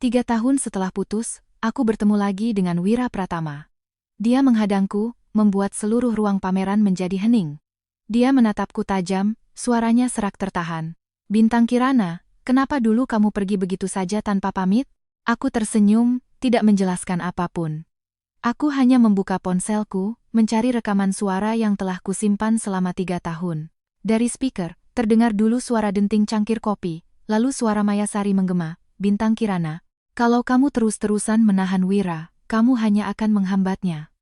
3 tahun setelah putus, aku bertemu lagi dengan Wira Pratama. Dia menghadangku, membuat seluruh ruang pameran menjadi hening. Dia menatapku tajam, suaranya serak tertahan. "Bintang Kirana, kenapa dulu kamu pergi begitu saja tanpa pamit?" Aku tersenyum, tidak menjelaskan apapun. Aku hanya membuka ponselku, mencari rekaman suara yang telah kusimpan selama 3 tahun. Dari speaker, terdengar dulu suara denting cangkir kopi, lalu suara Mayasari menggema, "Bintang Kirana, kalau kamu terus-terusan menahan Wira, kamu hanya akan menghambatnya.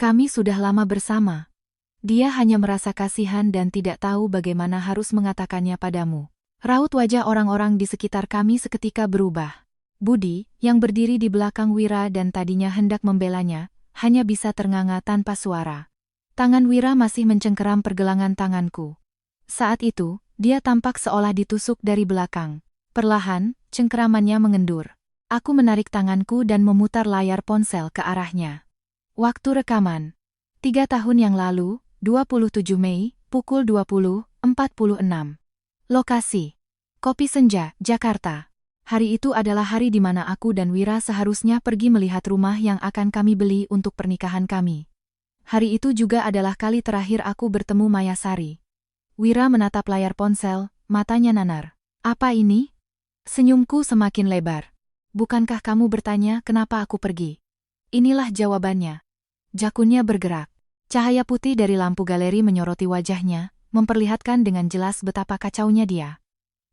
Kami sudah lama bersama. Dia hanya merasa kasihan dan tidak tahu bagaimana harus mengatakannya padamu." Raut wajah orang-orang di sekitar kami seketika berubah. Budi, yang berdiri di belakang Wira dan tadinya hendak membelanya, hanya bisa ternganga tanpa suara. Tangan Wira masih mencengkeram pergelangan tanganku. Saat itu, dia tampak seolah ditusuk dari belakang. Perlahan, cengkeramannya mengendur. Aku menarik tanganku dan memutar layar ponsel ke arahnya. Waktu rekaman. 3 tahun yang lalu, 27 Mei, pukul 20.46. Lokasi. Kopi Senja, Jakarta. Hari itu adalah hari di mana aku dan Wira seharusnya pergi melihat rumah yang akan kami beli untuk pernikahan kami. Hari itu juga adalah kali terakhir aku bertemu Mayasari. Wira menatap layar ponsel, matanya nanar. "Apa ini?" Senyumku semakin lebar. "Bukankah kamu bertanya kenapa aku pergi?" Inilah jawabannya. Jakunnya bergerak. Cahaya putih dari lampu galeri menyoroti wajahnya, memperlihatkan dengan jelas betapa kacaunya dia.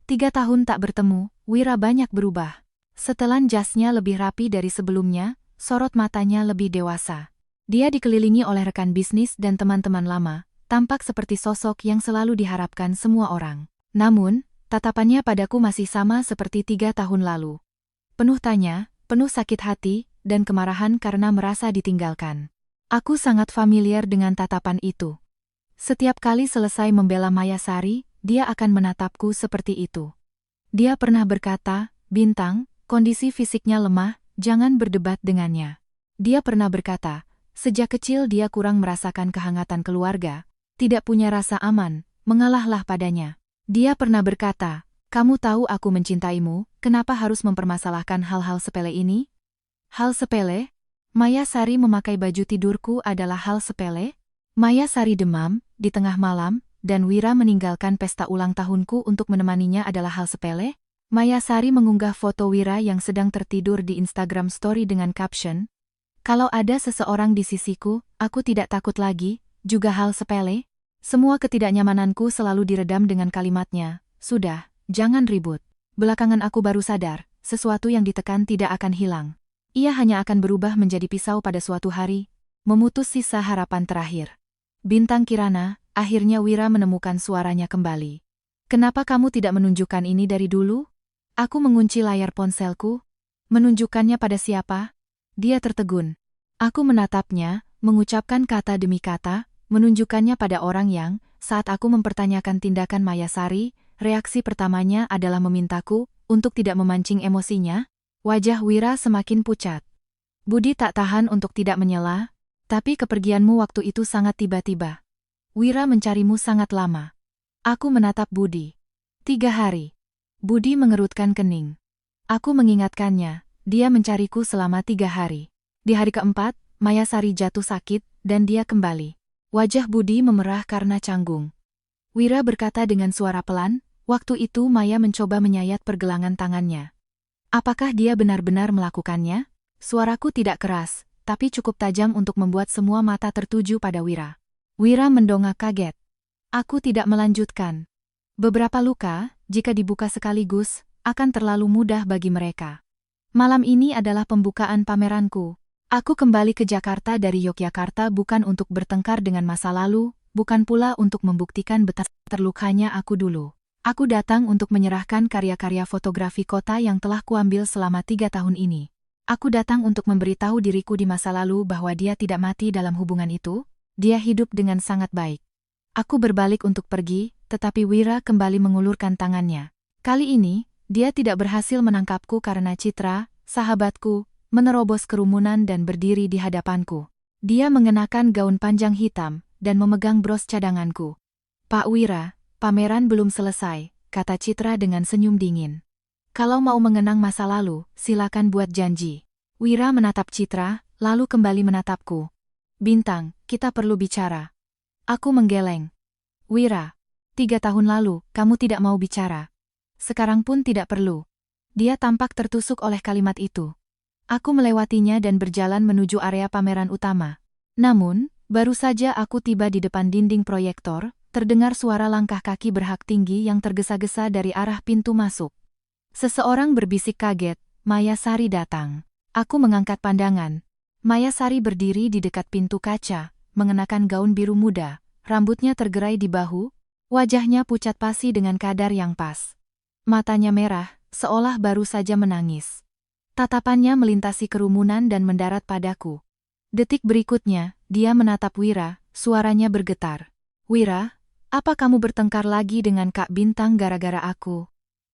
3 tahun tak bertemu, Wira banyak berubah. Setelan jasnya lebih rapi dari sebelumnya, sorot matanya lebih dewasa. Dia dikelilingi oleh rekan bisnis dan teman-teman lama, tampak seperti sosok yang selalu diharapkan semua orang. Namun, tatapannya padaku masih sama seperti 3 tahun lalu. Penuh tanya, penuh sakit hati, dan kemarahan karena merasa ditinggalkan. Aku sangat familiar dengan tatapan itu. Setiap kali selesai membela Mayasari, dia akan menatapku seperti itu. Dia pernah berkata, "Bintang, kondisi fisiknya lemah, jangan berdebat dengannya." Dia pernah berkata, sejak kecil dia kurang merasakan kehangatan keluarga, tidak punya rasa aman, mengalahlah padanya. Dia pernah berkata, "Kamu tahu aku mencintaimu, kenapa harus mempermasalahkan hal-hal sepele ini?" Hal sepele? Mayasari memakai baju tidurku adalah hal sepele? Mayasari demam, di tengah malam, dan Wira meninggalkan pesta ulang tahunku untuk menemaninya adalah hal sepele? Mayasari mengunggah foto Wira yang sedang tertidur di Instagram Story dengan caption, "Kalau ada seseorang di sisiku, aku tidak takut lagi," juga hal sepele? Semua ketidaknyamananku selalu diredam dengan kalimatnya, "Sudah, jangan ribut." Belakangan aku baru sadar, sesuatu yang ditekan tidak akan hilang. Ia hanya akan berubah menjadi pisau pada suatu hari, memutus sisa harapan terakhir. "Bintang Kirana," akhirnya Wira menemukan suaranya kembali. "Kenapa kamu tidak menunjukkan ini dari dulu?" Aku mengunci layar ponselku. "Menunjukkannya pada siapa?" Dia tertegun. Aku menatapnya, mengucapkan kata demi kata, menunjukkannya pada orang yang, saat aku mempertanyakan tindakan Mayasari, reaksi pertamanya adalah memintaku untuk tidak memancing emosinya. Wajah Wira semakin pucat. Budi tak tahan untuk tidak menyela, "Tapi kepergianmu waktu itu sangat tiba-tiba. Wira mencarimu sangat lama." Aku menatap Budi. 3 hari. Budi mengerutkan kening. Aku mengingatkannya, dia mencariku selama 3 hari. Di hari keempat, Mayasari jatuh sakit, dan dia kembali. Wajah Budi memerah karena canggung. Wira berkata dengan suara pelan, "Waktu itu Maya mencoba menyayat pergelangan tangannya." "Apakah dia benar-benar melakukannya?" Suaraku tidak keras, tapi cukup tajam untuk membuat semua mata tertuju pada Wira. Wira mendongak kaget. Aku tidak melanjutkan. "Beberapa luka, jika dibuka sekaligus, akan terlalu mudah bagi mereka. Malam ini adalah pembukaan pameranku. Aku kembali ke Jakarta dari Yogyakarta bukan untuk bertengkar dengan masa lalu, bukan pula untuk membuktikan betapa terlukanya aku dulu. Aku datang untuk menyerahkan karya-karya fotografi kota yang telah kuambil selama 3 tahun ini. Aku datang untuk memberitahu diriku di masa lalu bahwa dia tidak mati dalam hubungan itu, dia hidup dengan sangat baik." Aku berbalik untuk pergi, tetapi Wira kembali mengulurkan tangannya. Kali ini, dia tidak berhasil menangkapku karena Citra, sahabatku, menerobos kerumunan dan berdiri di hadapanku. Dia mengenakan gaun panjang hitam dan memegang bros cadanganku. "Pak Wira, pameran belum selesai," kata Citra dengan senyum dingin. Kalau mau mengenang masa lalu, silakan buat janji. Wira menatap Citra, lalu kembali menatapku. Bintang, kita perlu bicara. Aku menggeleng. Wira, 3 tahun lalu, kamu tidak mau bicara. Sekarang pun tidak perlu. Dia tampak tertusuk oleh kalimat itu. Aku melewatinya dan berjalan menuju area pameran utama. Namun, baru saja aku tiba di depan dinding proyektor, terdengar suara langkah kaki berhak tinggi yang tergesa-gesa dari arah pintu masuk. Seseorang berbisik kaget, Maya Sari datang. Aku mengangkat pandangan. Maya Sari berdiri di dekat pintu kaca, mengenakan gaun biru muda, rambutnya tergerai di bahu, wajahnya pucat pasi dengan kadar yang pas. Matanya merah, seolah baru saja menangis. Tatapannya melintasi kerumunan dan mendarat padaku. Detik berikutnya, dia menatap Wira, suaranya bergetar. Wira, apa kamu bertengkar lagi dengan Kak Bintang gara-gara aku?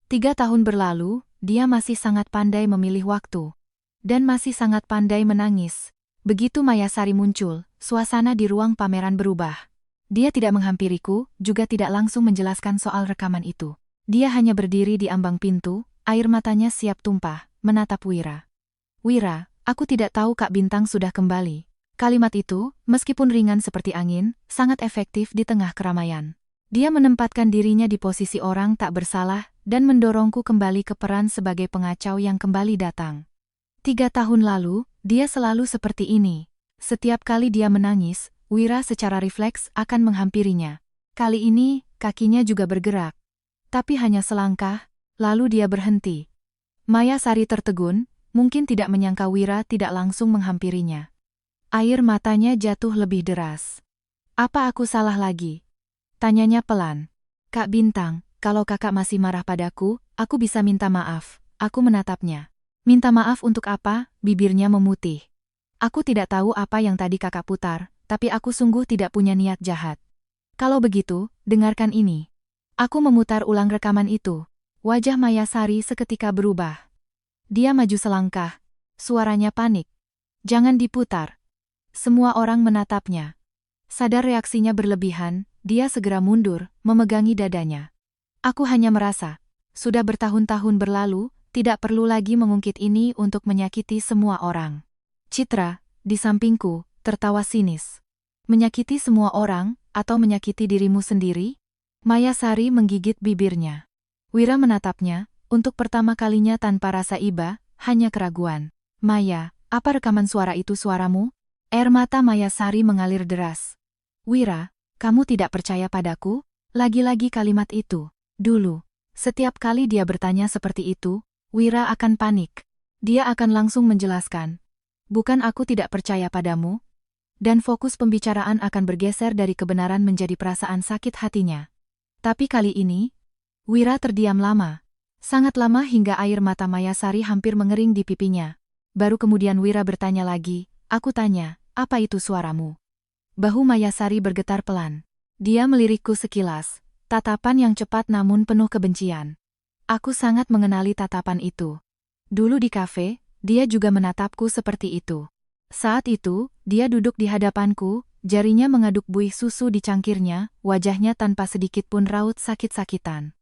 3 tahun berlalu, dia masih sangat pandai memilih waktu. Dan masih sangat pandai menangis. Begitu Maya Sari muncul, suasana di ruang pameran berubah. Dia tidak menghampiriku, juga tidak langsung menjelaskan soal rekaman itu. Dia hanya berdiri di ambang pintu, air matanya siap tumpah, menatap Wira. Wira, aku tidak tahu Kak Bintang sudah kembali. Kalimat itu, meskipun ringan seperti angin, sangat efektif di tengah keramaian. Dia menempatkan dirinya di posisi orang tak bersalah, dan mendorongku kembali ke peran sebagai pengacau yang kembali datang. 3 tahun lalu, dia selalu seperti ini. Setiap kali dia menangis, Wira secara refleks akan menghampirinya. Kali ini, kakinya juga bergerak. Tapi hanya selangkah, lalu dia berhenti. Maya Sari tertegun, mungkin tidak menyangka Wira tidak langsung menghampirinya. Air matanya jatuh lebih deras. Apa aku salah lagi? Tanyanya pelan. Kak Bintang, kalau kakak masih marah padaku, aku bisa minta maaf. Aku menatapnya. Minta maaf untuk apa? Bibirnya memutih. Aku tidak tahu apa yang tadi kakak putar, tapi aku sungguh tidak punya niat jahat. Kalau begitu, dengarkan ini. Aku memutar ulang rekaman itu. Wajah Maya Sari seketika berubah. Dia maju selangkah. Suaranya panik. Jangan diputar. Semua orang menatapnya. Sadar reaksinya berlebihan, dia segera mundur, memegangi dadanya. Aku hanya merasa, sudah bertahun-tahun berlalu, tidak perlu lagi mengungkit ini untuk menyakiti semua orang. Citra, di sampingku, tertawa sinis. Menyakiti semua orang, atau menyakiti dirimu sendiri? Maya Sari menggigit bibirnya. Wira menatapnya, untuk pertama kalinya tanpa rasa iba, hanya keraguan. Maya, apa rekaman suara itu suaramu? Air mata Maya Sari mengalir deras. Wira, kamu tidak percaya padaku? Lagi-lagi kalimat itu. Dulu, setiap kali dia bertanya seperti itu, Wira akan panik. Dia akan langsung menjelaskan. Bukan aku tidak percaya padamu. Dan fokus pembicaraan akan bergeser dari kebenaran menjadi perasaan sakit hatinya. Tapi kali ini, Wira terdiam lama. Sangat lama hingga air mata Maya Sari hampir mengering di pipinya. Baru kemudian Wira bertanya lagi, aku tanya, apa itu suaramu? Bahu Maya Sari bergetar pelan. Dia melirikku sekilas, tatapan yang cepat namun penuh kebencian. Aku sangat mengenali tatapan itu. Dulu di kafe, dia juga menatapku seperti itu. Saat itu, dia duduk di hadapanku, jarinya mengaduk buih susu di cangkirnya, wajahnya tanpa sedikit pun raut sakit-sakitan.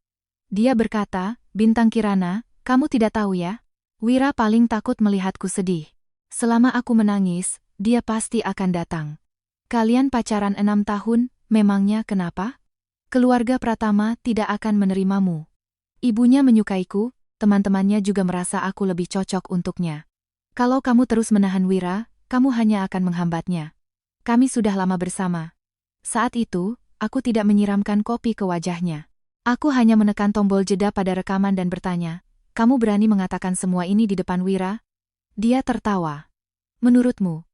Dia berkata, Bintang Kirana, kamu tidak tahu ya? Wira paling takut melihatku sedih. Selama aku menangis, dia pasti akan datang. Kalian pacaran 6 tahun, memangnya kenapa? Keluarga Pratama tidak akan menerimamu. Ibunya menyukaiku, teman-temannya juga merasa aku lebih cocok untuknya. Kalau kamu terus menahan Wira, kamu hanya akan menghambatnya. Kami sudah lama bersama. Saat itu, aku tidak menyiramkan kopi ke wajahnya. Aku hanya menekan tombol jeda pada rekaman dan bertanya, kamu berani mengatakan semua ini di depan Wira? Dia tertawa. Menurutmu,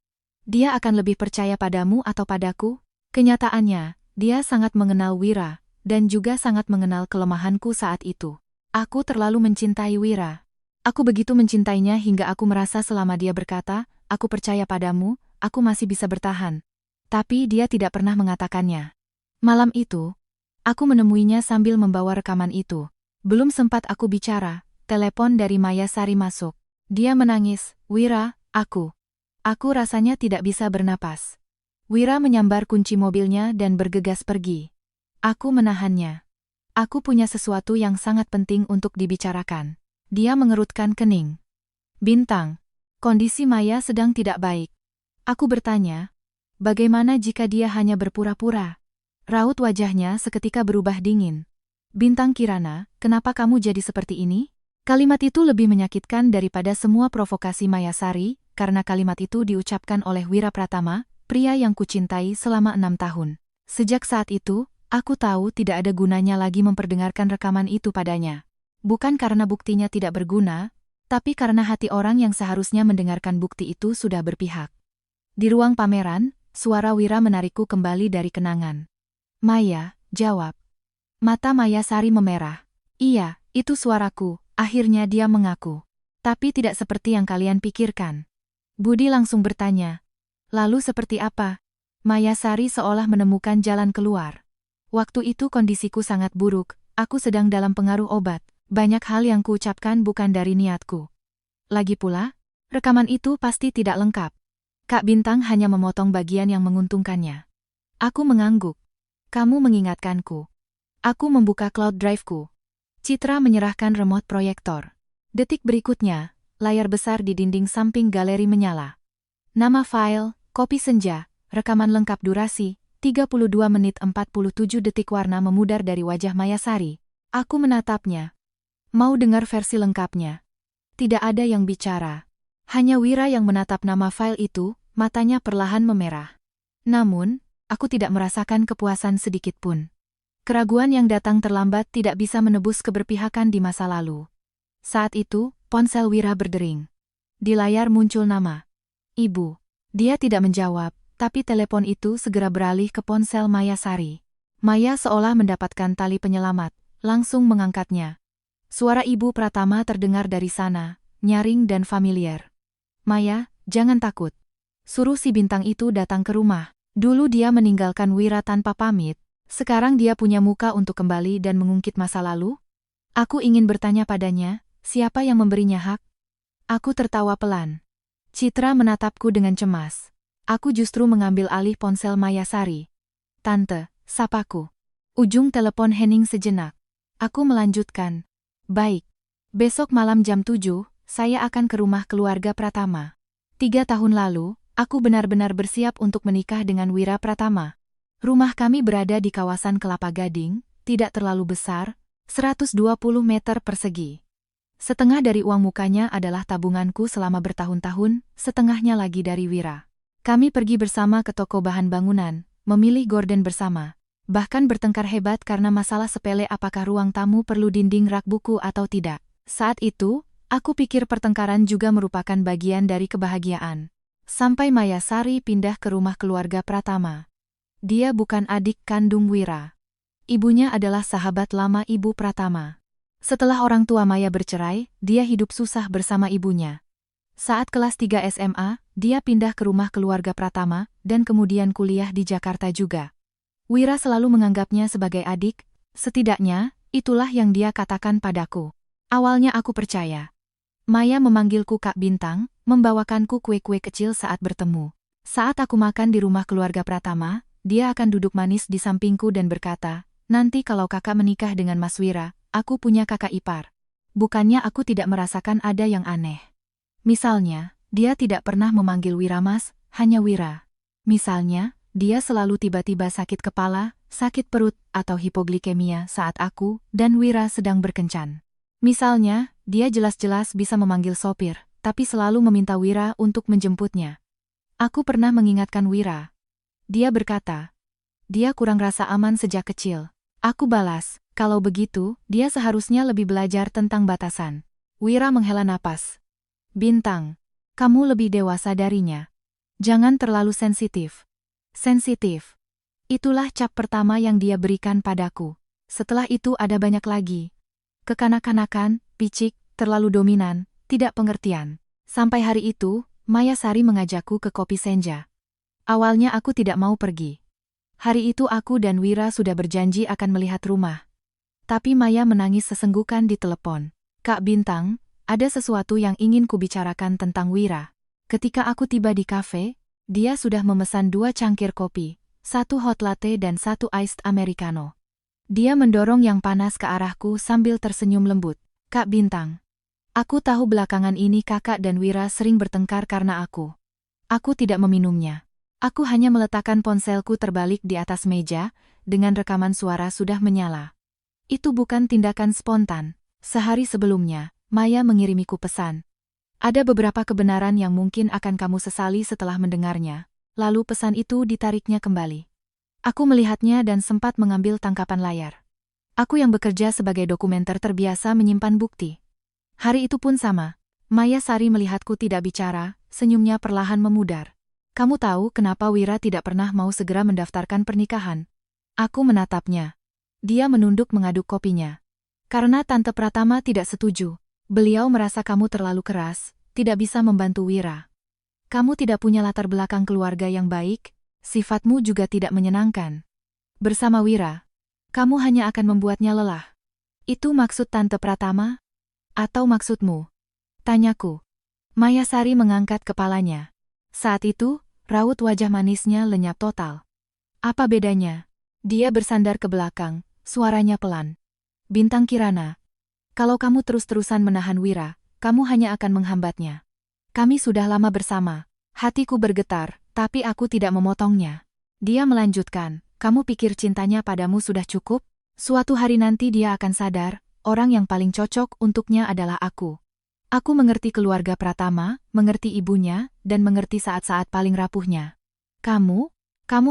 dia akan lebih percaya padamu atau padaku? Kenyataannya, dia sangat mengenal Wira, dan juga sangat mengenal kelemahanku saat itu. Aku terlalu mencintai Wira. Aku begitu mencintainya hingga aku merasa selama dia berkata, aku percaya padamu, aku masih bisa bertahan. Tapi dia tidak pernah mengatakannya. Malam itu, aku menemuinya sambil membawa rekaman itu. Belum sempat aku bicara, telepon dari Maya Sari masuk. Dia menangis, Wira, aku rasanya tidak bisa bernapas. Wira menyambar kunci mobilnya dan bergegas pergi. Aku menahannya. Aku punya sesuatu yang sangat penting untuk dibicarakan. Dia mengerutkan kening. Bintang, kondisi Maya sedang tidak baik. Aku bertanya, bagaimana jika dia hanya berpura-pura? Raut wajahnya seketika berubah dingin. Bintang Kirana, kenapa kamu jadi seperti ini? Kalimat itu lebih menyakitkan daripada semua provokasi Mayasari, karena kalimat itu diucapkan oleh Wira Pratama, pria yang kucintai selama 6 tahun. Sejak saat itu, aku tahu tidak ada gunanya lagi memperdengarkan rekaman itu padanya. Bukan karena buktinya tidak berguna, tapi karena hati orang yang seharusnya mendengarkan bukti itu sudah berpihak. Di ruang pameran, suara Wira menarikku kembali dari kenangan. Maya, jawab. Mata Mayasari memerah. Iya, itu suaraku, akhirnya dia mengaku. Tapi tidak seperti yang kalian pikirkan. Budi langsung bertanya. Lalu seperti apa? Mayasari seolah menemukan jalan keluar. Waktu itu kondisiku sangat buruk, aku sedang dalam pengaruh obat. Banyak hal yang kuucapkan bukan dari niatku. Lagi pula, rekaman itu pasti tidak lengkap. Kak Bintang hanya memotong bagian yang menguntungkannya. Aku mengangguk. Kamu mengingatkanku. Aku membuka cloud drive-ku. Citra menyerahkan remote proyektor. Detik berikutnya, layar besar di dinding samping galeri menyala. Nama file, kopi senja, rekaman lengkap durasi, 32 menit 47 detik. Warna memudar dari wajah Mayasari. Aku menatapnya. Mau dengar versi lengkapnya? Tidak ada yang bicara. Hanya Wira yang menatap nama file itu, matanya perlahan memerah. Namun, aku tidak merasakan kepuasan sedikit pun. Keraguan yang datang terlambat tidak bisa menebus keberpihakan di masa lalu. Saat itu, ponsel Wira berdering. Di layar muncul nama. Ibu. Dia tidak menjawab, tapi telepon itu segera beralih ke ponsel Mayasari. Maya seolah mendapatkan tali penyelamat, langsung mengangkatnya. Suara Ibu Pratama terdengar dari sana, nyaring dan familiar. Maya, jangan takut. Suruh si Bintang itu datang ke rumah. Dulu dia meninggalkan Wira tanpa pamit, sekarang dia punya muka untuk kembali dan mengungkit masa lalu? Aku ingin bertanya padanya, siapa yang memberinya hak? Aku tertawa pelan. Citra menatapku dengan cemas. Aku justru mengambil alih ponsel Mayasari. Tante, sapaku. Ujung telepon hening sejenak. Aku melanjutkan. Baik. Besok malam jam 7, saya akan ke rumah keluarga Pratama. 3 tahun lalu, aku benar-benar bersiap untuk menikah dengan Wira Pratama. Rumah kami berada di kawasan Kelapa Gading, tidak terlalu besar, 120 meter persegi. Setengah dari uang mukanya adalah tabunganku selama bertahun-tahun, setengahnya lagi dari Wira. Kami pergi bersama ke toko bahan bangunan, memilih gorden bersama. Bahkan bertengkar hebat karena masalah sepele apakah ruang tamu perlu dinding rak buku atau tidak. Saat itu, aku pikir pertengkaran juga merupakan bagian dari kebahagiaan. Sampai Mayasari pindah ke rumah keluarga Pratama. Dia bukan adik kandung Wira. Ibunya adalah sahabat lama Ibu Pratama. Setelah orang tua Maya bercerai, dia hidup susah bersama ibunya. Saat kelas 3 SMA, dia pindah ke rumah keluarga Pratama, dan kemudian kuliah di Jakarta juga. Wira selalu menganggapnya sebagai adik, setidaknya, itulah yang dia katakan padaku. Awalnya aku percaya. Maya memanggilku Kak Bintang, membawakanku kue-kue kecil saat bertemu. Saat aku makan di rumah keluarga Pratama, dia akan duduk manis di sampingku dan berkata, nanti kalau kakak menikah dengan Mas Wira, aku punya kakak ipar. Bukannya aku tidak merasakan ada yang aneh. Misalnya, dia tidak pernah memanggil Wira Mas, hanya Wira. Misalnya, dia selalu tiba-tiba sakit kepala, sakit perut, atau hipoglikemia saat aku dan Wira sedang berkencan. Misalnya, dia jelas-jelas bisa memanggil sopir, tapi selalu meminta Wira untuk menjemputnya. Aku pernah mengingatkan Wira. Dia berkata, dia kurang rasa aman sejak kecil. Aku balas, kalau begitu, dia seharusnya lebih belajar tentang batasan. Wira menghela napas. Bintang, kamu lebih dewasa darinya. Jangan terlalu sensitif. Sensitif. Itulah cap pertama yang dia berikan padaku. Setelah itu ada banyak lagi. Kekanak-kanakan, picik, terlalu dominan, tidak pengertian. Sampai hari itu, Mayasari mengajakku ke Kopi Senja. Awalnya aku tidak mau pergi. Hari itu aku dan Wira sudah berjanji akan melihat rumah. Tapi Maya menangis sesenggukan di telepon. Kak Bintang, ada sesuatu yang ingin kubicarakan tentang Wira. Ketika aku tiba di kafe, dia sudah memesan 2 cangkir kopi, 1 hot latte dan 1 iced americano. Dia mendorong yang panas ke arahku sambil tersenyum lembut. Kak Bintang, Aku tahu belakangan ini kakak dan Wira sering bertengkar karena aku. Aku tidak meminumnya. Aku hanya meletakkan ponselku terbalik di atas meja, dengan rekaman suara sudah menyala. Itu bukan tindakan spontan. Sehari sebelumnya, Maya mengirimiku pesan. Ada beberapa kebenaran yang mungkin akan kamu sesali setelah mendengarnya. Lalu pesan itu ditariknya kembali. Aku melihatnya dan sempat mengambil tangkapan layar. Aku yang bekerja sebagai dokumenter terbiasa menyimpan bukti. Hari itu pun sama. Maya Sari melihatku tidak bicara, senyumnya perlahan memudar. Kamu tahu kenapa Wira tidak pernah mau segera mendaftarkan pernikahan? Aku menatapnya. Dia menunduk mengaduk kopinya. Karena Tante Pratama tidak setuju. Beliau merasa kamu terlalu keras, tidak bisa membantu Wira. Kamu tidak punya latar belakang keluarga yang baik, sifatmu juga tidak menyenangkan. Bersama Wira, kamu hanya akan membuatnya lelah. Itu maksud Tante Pratama? Atau maksudmu? Tanyaku. Maya Sari mengangkat kepalanya. Saat itu, raut wajah manisnya lenyap total. Apa bedanya? Dia bersandar ke belakang, suaranya pelan. Bintang Kirana. Kalau kamu terus-terusan menahan Wira, kamu hanya akan menghambatnya. Kami sudah lama bersama. Hatiku bergetar, tapi aku tidak memotongnya. Dia melanjutkan, kamu pikir cintanya padamu sudah cukup? Suatu hari nanti dia akan sadar, orang yang paling cocok untuknya adalah aku. Aku mengerti keluarga Pratama, mengerti ibunya, dan mengerti saat-saat paling rapuhnya. Kamu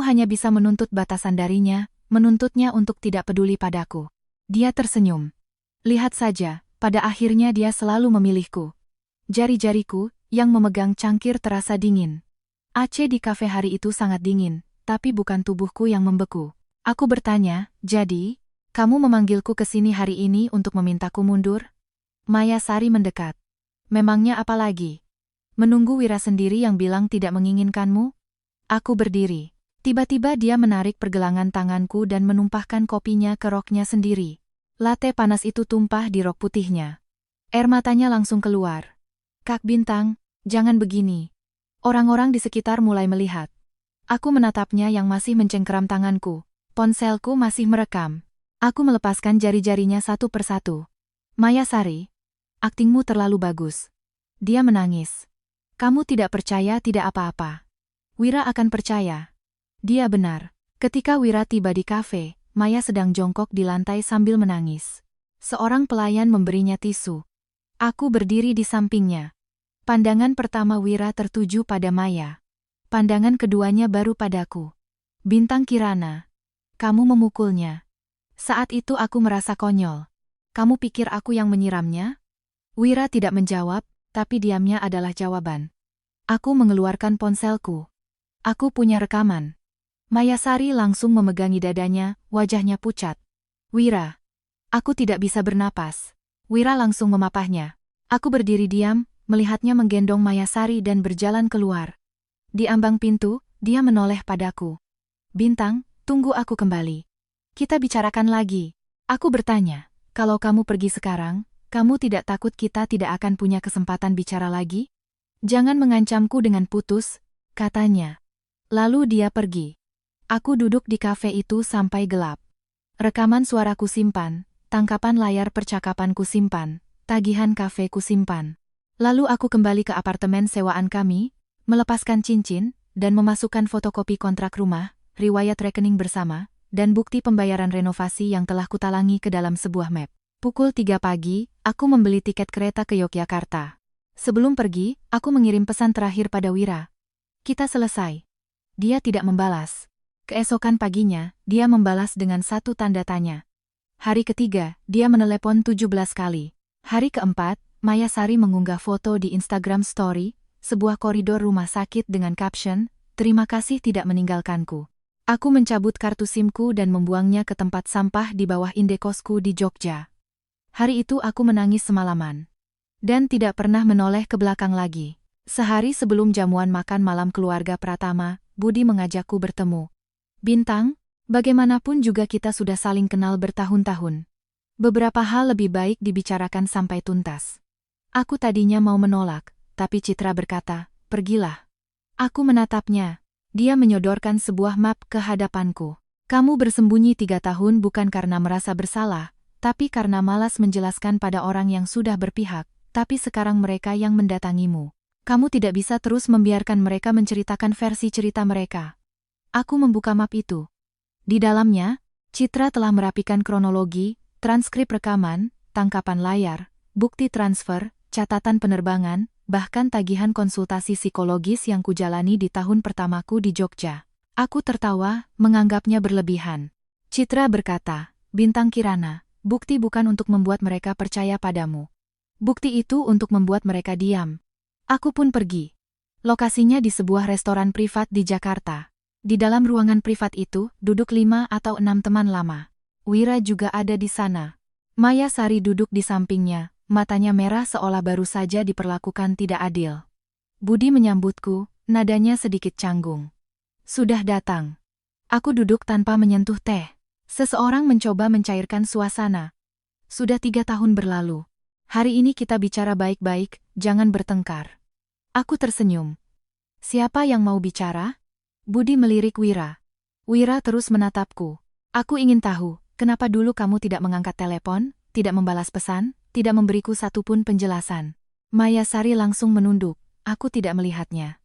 hanya bisa menuntut batasan darinya, menuntutnya untuk tidak peduli padaku. Dia tersenyum. Lihat saja, pada akhirnya dia selalu memilihku. Jari-jariku, yang memegang cangkir terasa dingin. AC di kafe hari itu sangat dingin, tapi bukan tubuhku yang membeku. Aku bertanya, jadi, kamu memanggilku ke sini hari ini untuk memintaku mundur? Maya Sari mendekat. Memangnya apa lagi? Menunggu Wira sendiri yang bilang tidak menginginkanmu? Aku berdiri. Tiba-tiba dia menarik pergelangan tanganku dan menumpahkan kopinya ke roknya sendiri. Latte panas itu tumpah di rok putihnya. Air matanya langsung keluar. Kak Bintang, jangan begini. Orang-orang di sekitar mulai melihat. Aku menatapnya yang masih mencengkeram tanganku. Ponselku masih merekam. Aku melepaskan jari-jarinya satu persatu. Maya Sari, aktingmu terlalu bagus. Dia menangis. Kamu tidak percaya tidak apa-apa. Wira akan percaya. Dia benar. Ketika Wira tiba di kafe, Maya sedang jongkok di lantai sambil menangis. Seorang pelayan memberinya tisu. Aku berdiri di sampingnya. Pandangan pertama Wira tertuju pada Maya. Pandangan keduanya baru padaku. Bintang Kirana. Kamu memukulnya. Saat itu aku merasa konyol. Kamu pikir aku yang menyiramnya? Wira tidak menjawab, tapi diamnya adalah jawaban. Aku mengeluarkan ponselku. Aku punya rekaman. Maya Sari langsung memegangi dadanya, wajahnya pucat. Wira. Aku tidak bisa bernapas. Wira langsung memapahnya. Aku berdiri diam, melihatnya menggendong Maya Sari dan berjalan keluar. Di ambang pintu, dia menoleh padaku. Bintang, tunggu aku kembali. Kita bicarakan lagi. Aku bertanya, kalau kamu pergi sekarang, kamu tidak takut kita tidak akan punya kesempatan bicara lagi? Jangan mengancamku dengan putus, katanya. Lalu dia pergi. Aku duduk di kafe itu sampai gelap. Rekaman suaraku simpan, tangkapan layar percakapanku simpan, tagihan kafe ku simpan. Lalu aku kembali ke apartemen sewaan kami, melepaskan cincin, dan memasukkan fotokopi kontrak rumah, riwayat rekening bersama, dan bukti pembayaran renovasi yang telah kutalangi ke dalam sebuah map. Pukul 3 pagi, aku membeli tiket kereta ke Yogyakarta. Sebelum pergi, aku mengirim pesan terakhir pada Wira. Kita selesai. Dia tidak membalas. Keesokan paginya, dia membalas dengan satu tanda tanya. Hari ketiga, dia menelepon 17 kali. Hari keempat, Maya Sari mengunggah foto di Instagram Story, sebuah koridor rumah sakit dengan caption, "Terima kasih tidak meninggalkanku." Aku mencabut kartu SIM-ku dan membuangnya ke tempat sampah di bawah indekosku di Jogja. Hari itu aku menangis semalaman. Dan tidak pernah menoleh ke belakang lagi. Sehari sebelum jamuan makan malam keluarga Pratama, Budi mengajakku bertemu. Bintang, bagaimanapun juga kita sudah saling kenal bertahun-tahun. Beberapa hal lebih baik dibicarakan sampai tuntas. Aku tadinya mau menolak, tapi Citra berkata, pergilah. Aku menatapnya. Dia menyodorkan sebuah map ke hadapanku. Kamu bersembunyi 3 tahun bukan karena merasa bersalah, tapi karena malas menjelaskan pada orang yang sudah berpihak, tapi sekarang mereka yang mendatangimu. Kamu tidak bisa terus membiarkan mereka menceritakan versi cerita mereka. Aku membuka map itu. Di dalamnya, Citra telah merapikan kronologi, transkrip rekaman, tangkapan layar, bukti transfer, catatan penerbangan, bahkan tagihan konsultasi psikologis yang kujalani di tahun pertamaku di Jogja. Aku tertawa, menganggapnya berlebihan. Citra berkata, Bintang Kirana, bukti bukan untuk membuat mereka percaya padamu. Bukti itu untuk membuat mereka diam. Aku pun pergi. Lokasinya di sebuah restoran privat di Jakarta. Di dalam ruangan privat itu, duduk 5 atau 6 teman lama. Wira juga ada di sana. Maya Sari duduk di sampingnya, matanya merah seolah baru saja diperlakukan tidak adil. Budi menyambutku, nadanya sedikit canggung. Sudah datang. Aku duduk tanpa menyentuh teh. Seseorang mencoba mencairkan suasana. Sudah 3 tahun berlalu. Hari ini kita bicara baik-baik, jangan bertengkar. Aku tersenyum. Siapa yang mau bicara? Budi melirik Wira. Wira terus menatapku. Aku ingin tahu, kenapa dulu kamu tidak mengangkat telepon, tidak membalas pesan, tidak memberiku satupun penjelasan. Maya Sari langsung menunduk. Aku tidak melihatnya.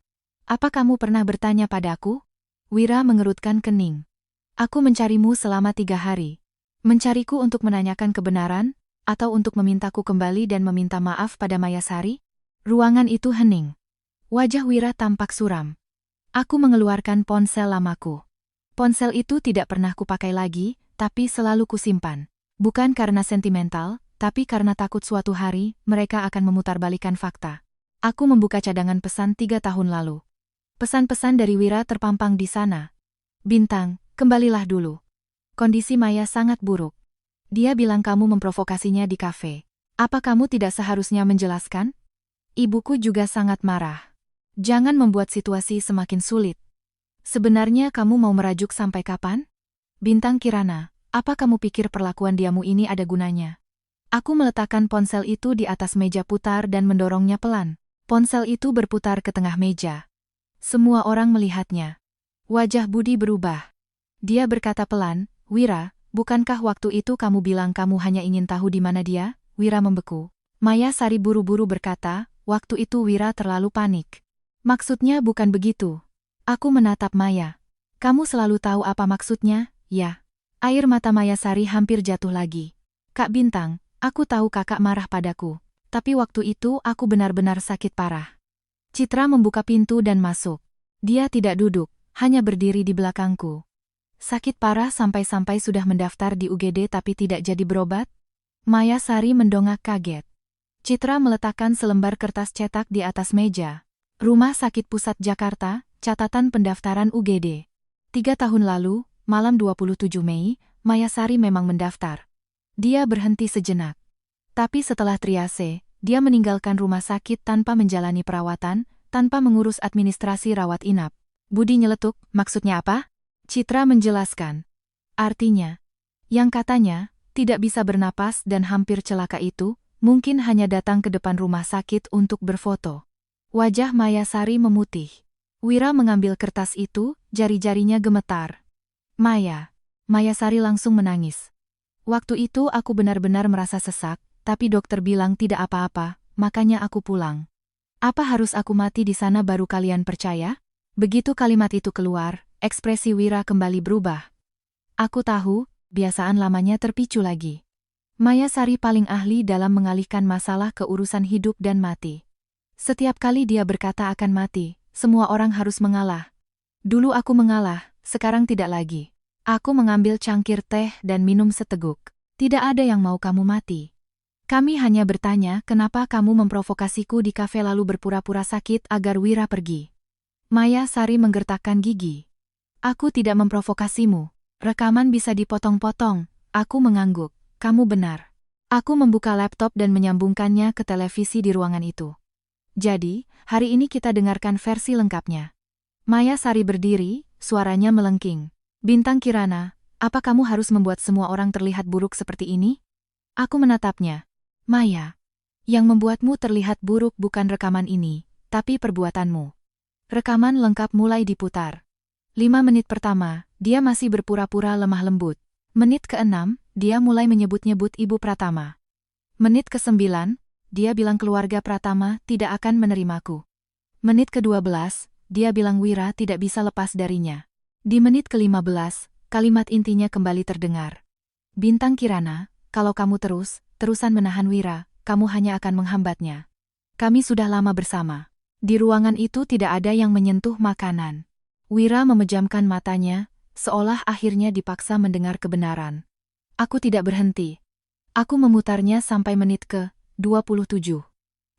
Apa kamu pernah bertanya padaku? Wira mengerutkan kening. Aku mencarimu selama 3 hari. Mencariku untuk menanyakan kebenaran, atau untuk memintaku kembali dan meminta maaf pada Maya Sari? Ruangan itu hening. Wajah Wira tampak suram. Aku mengeluarkan ponsel lamaku. Ponsel itu tidak pernah kupakai lagi, tapi selalu kusimpan. Bukan karena sentimental, tapi karena takut suatu hari mereka akan memutarbalikkan fakta. Aku membuka cadangan pesan 3 tahun lalu. Pesan-pesan dari Wira terpampang di sana. Bintang, kembalilah dulu. Kondisi Maya sangat buruk. Dia bilang kamu memprovokasinya di kafe. Apa kamu tidak seharusnya menjelaskan? Ibuku juga sangat marah. Jangan membuat situasi semakin sulit. Sebenarnya kamu mau merajuk sampai kapan? Bintang Kirana, apa kamu pikir perlakuan diamu ini ada gunanya? Aku meletakkan ponsel itu di atas meja putar dan mendorongnya pelan. Ponsel itu berputar ke tengah meja. Semua orang melihatnya. Wajah Budi berubah. Dia berkata pelan, Wira, bukankah waktu itu kamu bilang kamu hanya ingin tahu di mana dia? Wira membeku. Maya Sari buru-buru berkata, waktu itu Wira terlalu panik. Maksudnya bukan begitu. Aku menatap Maya. Kamu selalu tahu apa maksudnya, ya? Air mata Maya Sari hampir jatuh lagi. Kak Bintang, aku tahu kakak marah padaku. Tapi waktu itu aku benar-benar sakit parah. Citra membuka pintu dan masuk. Dia tidak duduk, hanya berdiri di belakangku. Sakit parah sampai-sampai sudah mendaftar di UGD tapi tidak jadi berobat? Maya Sari mendongak kaget. Citra meletakkan selembar kertas cetak di atas meja. Rumah Sakit Pusat Jakarta, catatan pendaftaran UGD. 3 tahun lalu, malam 27 Mei, Maya Sari memang mendaftar. Dia berhenti sejenak. Tapi setelah triase, dia meninggalkan rumah sakit tanpa menjalani perawatan, tanpa mengurus administrasi rawat inap. Budi nyeletuk, maksudnya apa? Citra menjelaskan. Artinya, yang katanya, tidak bisa bernapas dan hampir celaka itu, mungkin hanya datang ke depan rumah sakit untuk berfoto. Wajah Maya Sari memutih. Wira mengambil kertas itu, jari-jarinya gemetar. Maya Sari langsung menangis. Waktu itu aku benar-benar merasa sesak, tapi dokter bilang tidak apa-apa, makanya aku pulang. Apa harus aku mati di sana baru kalian percaya? Begitu kalimat itu keluar, ekspresi Wira kembali berubah. Aku tahu, biasaan lamanya terpicu lagi. Maya Sari paling ahli dalam mengalihkan masalah ke urusan hidup dan mati. Setiap kali dia berkata akan mati, semua orang harus mengalah. Dulu aku mengalah, sekarang tidak lagi. Aku mengambil cangkir teh dan minum seteguk. Tidak ada yang mau kamu mati. Kami hanya bertanya kenapa kamu memprovokasiku di kafe lalu berpura-pura sakit agar Wira pergi. Maya Sari menggertakkan gigi. Aku tidak memprovokasimu. Rekaman bisa dipotong-potong. Aku mengangguk. Kamu benar. Aku membuka laptop dan menyambungkannya ke televisi di ruangan itu. Jadi, hari ini kita dengarkan versi lengkapnya. Maya Sari berdiri, suaranya melengking. Bintang Kirana, apa kamu harus membuat semua orang terlihat buruk seperti ini? Aku menatapnya. Maya, yang membuatmu terlihat buruk bukan rekaman ini, tapi perbuatanmu. Rekaman lengkap mulai diputar. 5 menit pertama, dia masih berpura-pura lemah lembut. Menit ke-6, dia mulai menyebut-nyebut Ibu Pratama. Menit ke-9, dia bilang keluarga Pratama tidak akan menerimaku. Menit ke-12, dia bilang Wira tidak bisa lepas darinya. Di menit ke-15, kalimat intinya kembali terdengar. Bintang Kirana, kalau kamu terusan menahan Wira, kamu hanya akan menghambatnya. Kami sudah lama bersama. Di ruangan itu tidak ada yang menyentuh makanan. Wira memejamkan matanya, seolah akhirnya dipaksa mendengar kebenaran. Aku tidak berhenti. Aku memutarnya sampai menit ke-27.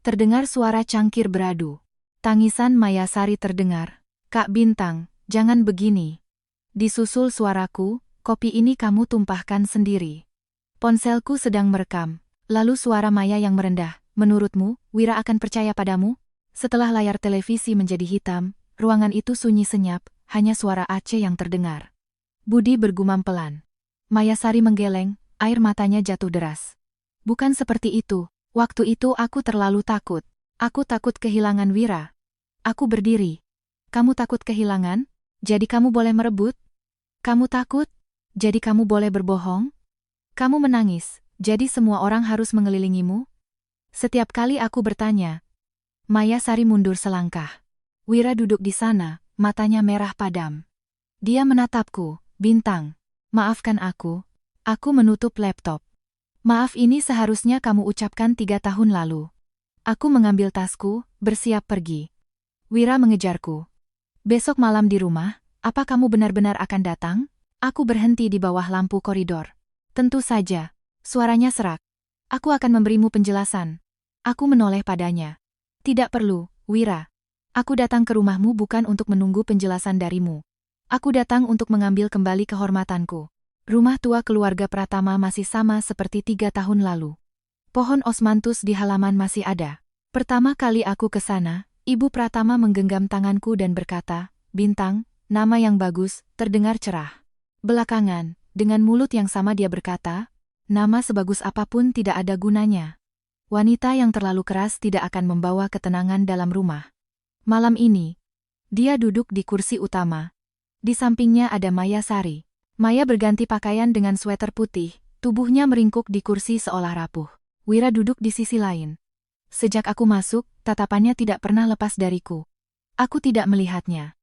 Terdengar suara cangkir beradu. Tangisan Mayasari terdengar. Kak Bintang, jangan begini. Disusul suaraku, kopi ini kamu tumpahkan sendiri. Ponselku sedang merekam. Lalu suara Maya yang merendah. Menurutmu, Wira akan percaya padamu? Setelah layar televisi menjadi hitam, ruangan itu sunyi senyap, hanya suara Aceh yang terdengar. Budi bergumam pelan. Mayasari menggeleng, air matanya jatuh deras. Bukan seperti itu, waktu itu aku terlalu takut. Aku takut kehilangan Wira. Aku berdiri. Kamu takut kehilangan? Jadi kamu boleh merebut? Kamu takut? Jadi kamu boleh berbohong? Kamu menangis, jadi semua orang harus mengelilingimu? Setiap kali aku bertanya. Mayasari mundur selangkah. Wira duduk di sana, matanya merah padam. Dia menatapku, Bintang. Maafkan aku menutup laptop. Maaf ini seharusnya kamu ucapkan 3 tahun lalu. Aku mengambil tasku, bersiap pergi. Wira mengejarku. Besok malam di rumah, apa kamu benar-benar akan datang? Aku berhenti di bawah lampu koridor. Tentu saja. Suaranya serak. Aku akan memberimu penjelasan. Aku menoleh padanya. Tidak perlu, Wira. Aku datang ke rumahmu bukan untuk menunggu penjelasan darimu. Aku datang untuk mengambil kembali kehormatanku. Rumah tua keluarga Pratama masih sama seperti 3 tahun lalu. Pohon osmanthus di halaman masih ada. Pertama kali aku ke sana, Ibu Pratama menggenggam tanganku dan berkata, Bintang, nama yang bagus, terdengar cerah. Belakangan, dengan mulut yang sama dia berkata, nama sebagus apapun tidak ada gunanya. Wanita yang terlalu keras tidak akan membawa ketenangan dalam rumah. Malam ini, dia duduk di kursi utama. Di sampingnya ada Mayasari. Maya berganti pakaian dengan sweater putih, tubuhnya meringkuk di kursi seolah rapuh. Wira duduk di sisi lain. Sejak aku masuk, tatapannya tidak pernah lepas dariku. Aku tidak melihatnya.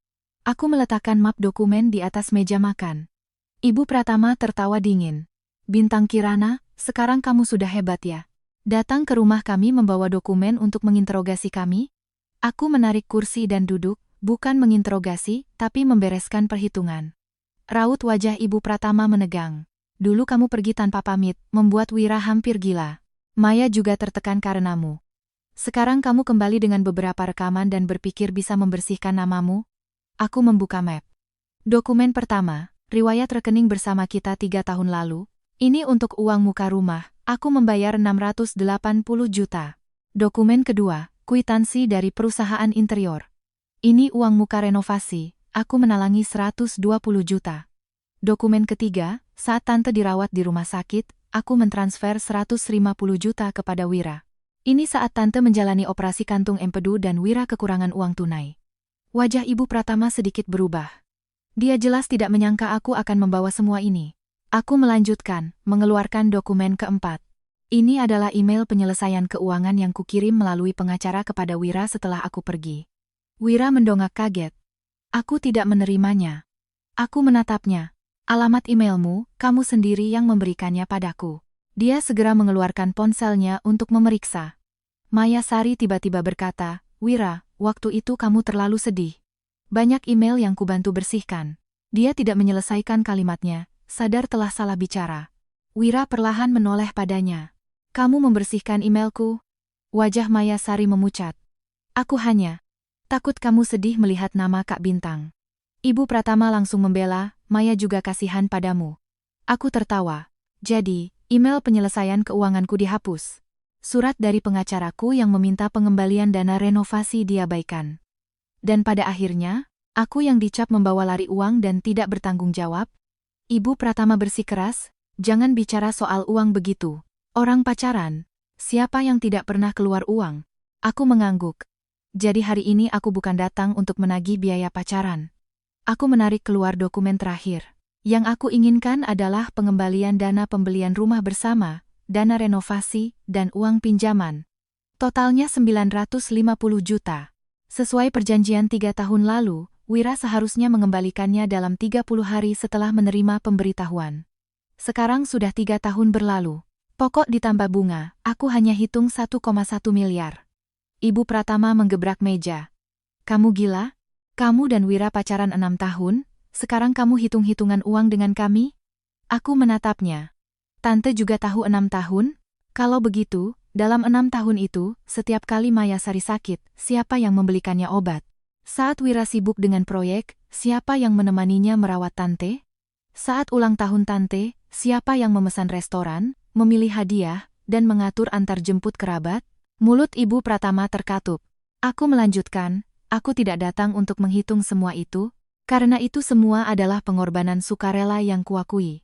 Aku meletakkan map dokumen di atas meja makan. Ibu Pratama tertawa dingin. Bintang Kirana, sekarang kamu sudah hebat ya. Datang ke rumah kami membawa dokumen untuk menginterogasi kami? Aku menarik kursi dan duduk, bukan menginterogasi, tapi membereskan perhitungan. Raut wajah Ibu Pratama menegang. Dulu kamu pergi tanpa pamit, membuat Wira hampir gila. Maya juga tertekan karenamu. Sekarang kamu kembali dengan beberapa rekaman dan berpikir bisa membersihkan namamu? Aku membuka map. Dokumen pertama, riwayat rekening bersama kita 3 tahun lalu. Ini untuk uang muka rumah, aku membayar 680 juta. Dokumen kedua, kwitansi dari perusahaan interior. Ini uang muka renovasi, aku menalangi 120 juta. Dokumen ketiga, saat tante dirawat di rumah sakit, aku mentransfer 150 juta kepada Wira. Ini saat tante menjalani operasi kantung empedu dan Wira kekurangan uang tunai. Wajah Ibu Pratama sedikit berubah. Dia jelas tidak menyangka aku akan membawa semua ini. Aku melanjutkan, mengeluarkan dokumen keempat. Ini adalah email penyelesaian keuangan yang kukirim melalui pengacara kepada Wira setelah aku pergi. Wira mendongak kaget. Aku tidak menerimanya. Aku menatapnya. Alamat emailmu, kamu sendiri yang memberikannya padaku. Dia segera mengeluarkan ponselnya untuk memeriksa. Mayasari tiba-tiba berkata, Wira, waktu itu kamu terlalu sedih. Banyak email yang kubantu bersihkan. Dia tidak menyelesaikan kalimatnya, sadar telah salah bicara. Wira perlahan menoleh padanya. Kamu membersihkan emailku? Wajah Mayasari memucat. Aku hanya takut kamu sedih melihat nama Kak Bintang. Ibu Pratama langsung membela, Maya juga kasihan padamu. Aku tertawa. Jadi, email penyelesaian keuanganku dihapus. Surat dari pengacaraku yang meminta pengembalian dana renovasi diabaikan. Dan pada akhirnya, aku yang dicap membawa lari uang dan tidak bertanggung jawab. Ibu Pratama bersikeras, jangan bicara soal uang begitu. Orang pacaran, siapa yang tidak pernah keluar uang? Aku mengangguk. Jadi hari ini aku bukan datang untuk menagih biaya pacaran. Aku menarik keluar dokumen terakhir. Yang aku inginkan adalah pengembalian dana pembelian rumah bersama, dana renovasi, dan uang pinjaman. Totalnya 950 juta. Sesuai perjanjian 3 tahun lalu, Wira seharusnya mengembalikannya dalam 30 hari setelah menerima pemberitahuan. Sekarang sudah 3 tahun berlalu. Pokok ditambah bunga, aku hanya hitung 1,1 miliar. Ibu Pratama menggebrak meja. Kamu gila? Kamu dan Wira pacaran 6 tahun, sekarang kamu hitung-hitungan uang dengan kami? Aku menatapnya. Tante juga tahu 6 tahun? Kalau begitu, dalam 6 tahun itu, setiap kali Mayasari sakit, siapa yang membelikannya obat? Saat Wira sibuk dengan proyek, siapa yang menemaninya merawat Tante? Saat ulang tahun Tante, siapa yang memesan restoran, memilih hadiah, dan mengatur antar jemput kerabat? Mulut Ibu Pratama terkatup. Aku melanjutkan, aku tidak datang untuk menghitung semua itu, karena itu semua adalah pengorbanan sukarela yang kuakui.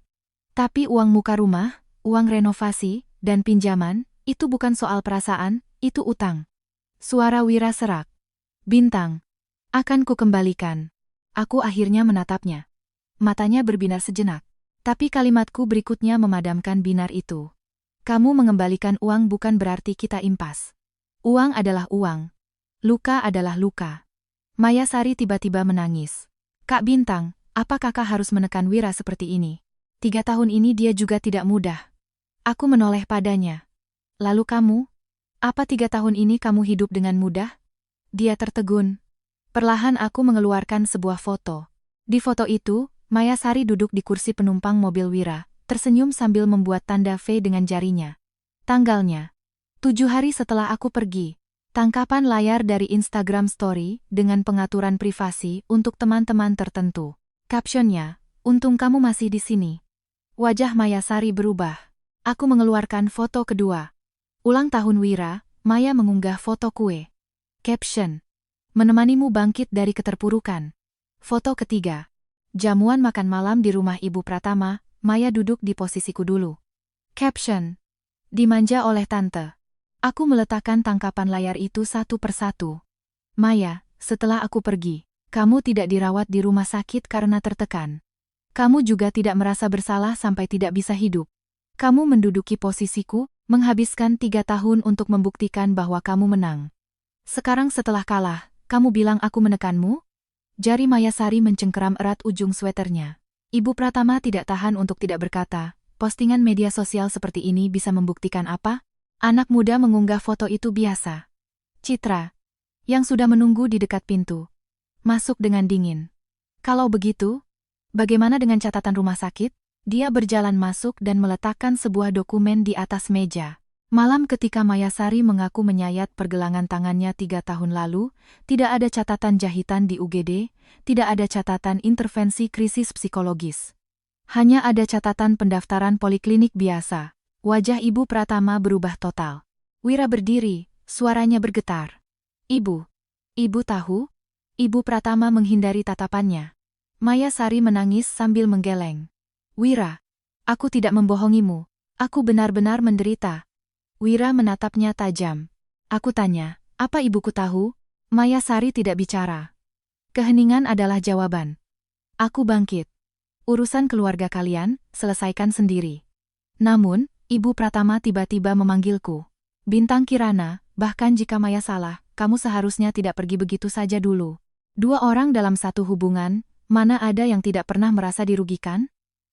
Tapi uang muka rumah, uang renovasi, dan pinjaman, itu bukan soal perasaan, itu utang. Suara Wira serak. Bintang. Akan kukembalikan. Aku akhirnya menatapnya. Matanya berbinar sejenak. Tapi kalimatku berikutnya memadamkan binar itu. Kamu mengembalikan uang bukan berarti kita impas. Uang adalah uang. Luka adalah luka. Mayasari tiba-tiba menangis. Kak Bintang, apa kakak harus menekan Wira seperti ini? 3 tahun ini dia juga tidak mudah. Aku menoleh padanya. Lalu kamu? Apa 3 tahun ini kamu hidup dengan mudah? Dia tertegun. Perlahan aku mengeluarkan sebuah foto. Di foto itu, Mayasari duduk di kursi penumpang mobil Wira, tersenyum sambil membuat tanda V dengan jarinya. Tanggalnya. 7 hari setelah aku pergi. Tangkapan layar dari Instagram Story dengan pengaturan privasi untuk teman-teman tertentu. Captionnya, untung kamu masih di sini. Wajah Mayasari berubah. Aku mengeluarkan foto kedua. Ulang tahun Wira, Maya mengunggah foto kue. Caption. Menemanimu bangkit dari keterpurukan. Foto ketiga. Jamuan makan malam di rumah Ibu Pratama, Maya duduk di posisiku dulu. Caption. Dimanja oleh tante. Aku meletakkan tangkapan layar itu satu persatu. Maya, setelah aku pergi, kamu tidak dirawat di rumah sakit karena tertekan. Kamu juga tidak merasa bersalah sampai tidak bisa hidup. Kamu menduduki posisiku, menghabiskan 3 tahun untuk membuktikan bahwa kamu menang. Sekarang setelah kalah, kamu bilang aku menekanmu? Jari Mayasari mencengkeram erat ujung sweternya. Ibu Pratama tidak tahan untuk tidak berkata, postingan media sosial seperti ini bisa membuktikan apa? Anak muda mengunggah foto itu biasa. Citra, yang sudah menunggu di dekat pintu, masuk dengan dingin. Kalau begitu, bagaimana dengan catatan rumah sakit? Dia berjalan masuk dan meletakkan sebuah dokumen di atas meja. Malam ketika Mayasari mengaku menyayat pergelangan tangannya 3 tahun lalu, tidak ada catatan jahitan di UGD, tidak ada catatan intervensi krisis psikologis. Hanya ada catatan pendaftaran poliklinik biasa. Wajah Ibu Pratama berubah total. Wira berdiri, suaranya bergetar. Ibu. Ibu tahu? Ibu Pratama menghindari tatapannya. Mayasari menangis sambil menggeleng. Wira, aku tidak membohongimu. Aku benar-benar menderita. Wira menatapnya tajam. Aku tanya, apa ibuku tahu? Mayasari tidak bicara. Keheningan adalah jawaban. Aku bangkit. Urusan keluarga kalian, selesaikan sendiri. Namun, Ibu Pratama tiba-tiba memanggilku. Bintang Kirana, bahkan jika Maya salah, kamu seharusnya tidak pergi begitu saja dulu. 2 orang dalam satu hubungan, mana ada yang tidak pernah merasa dirugikan?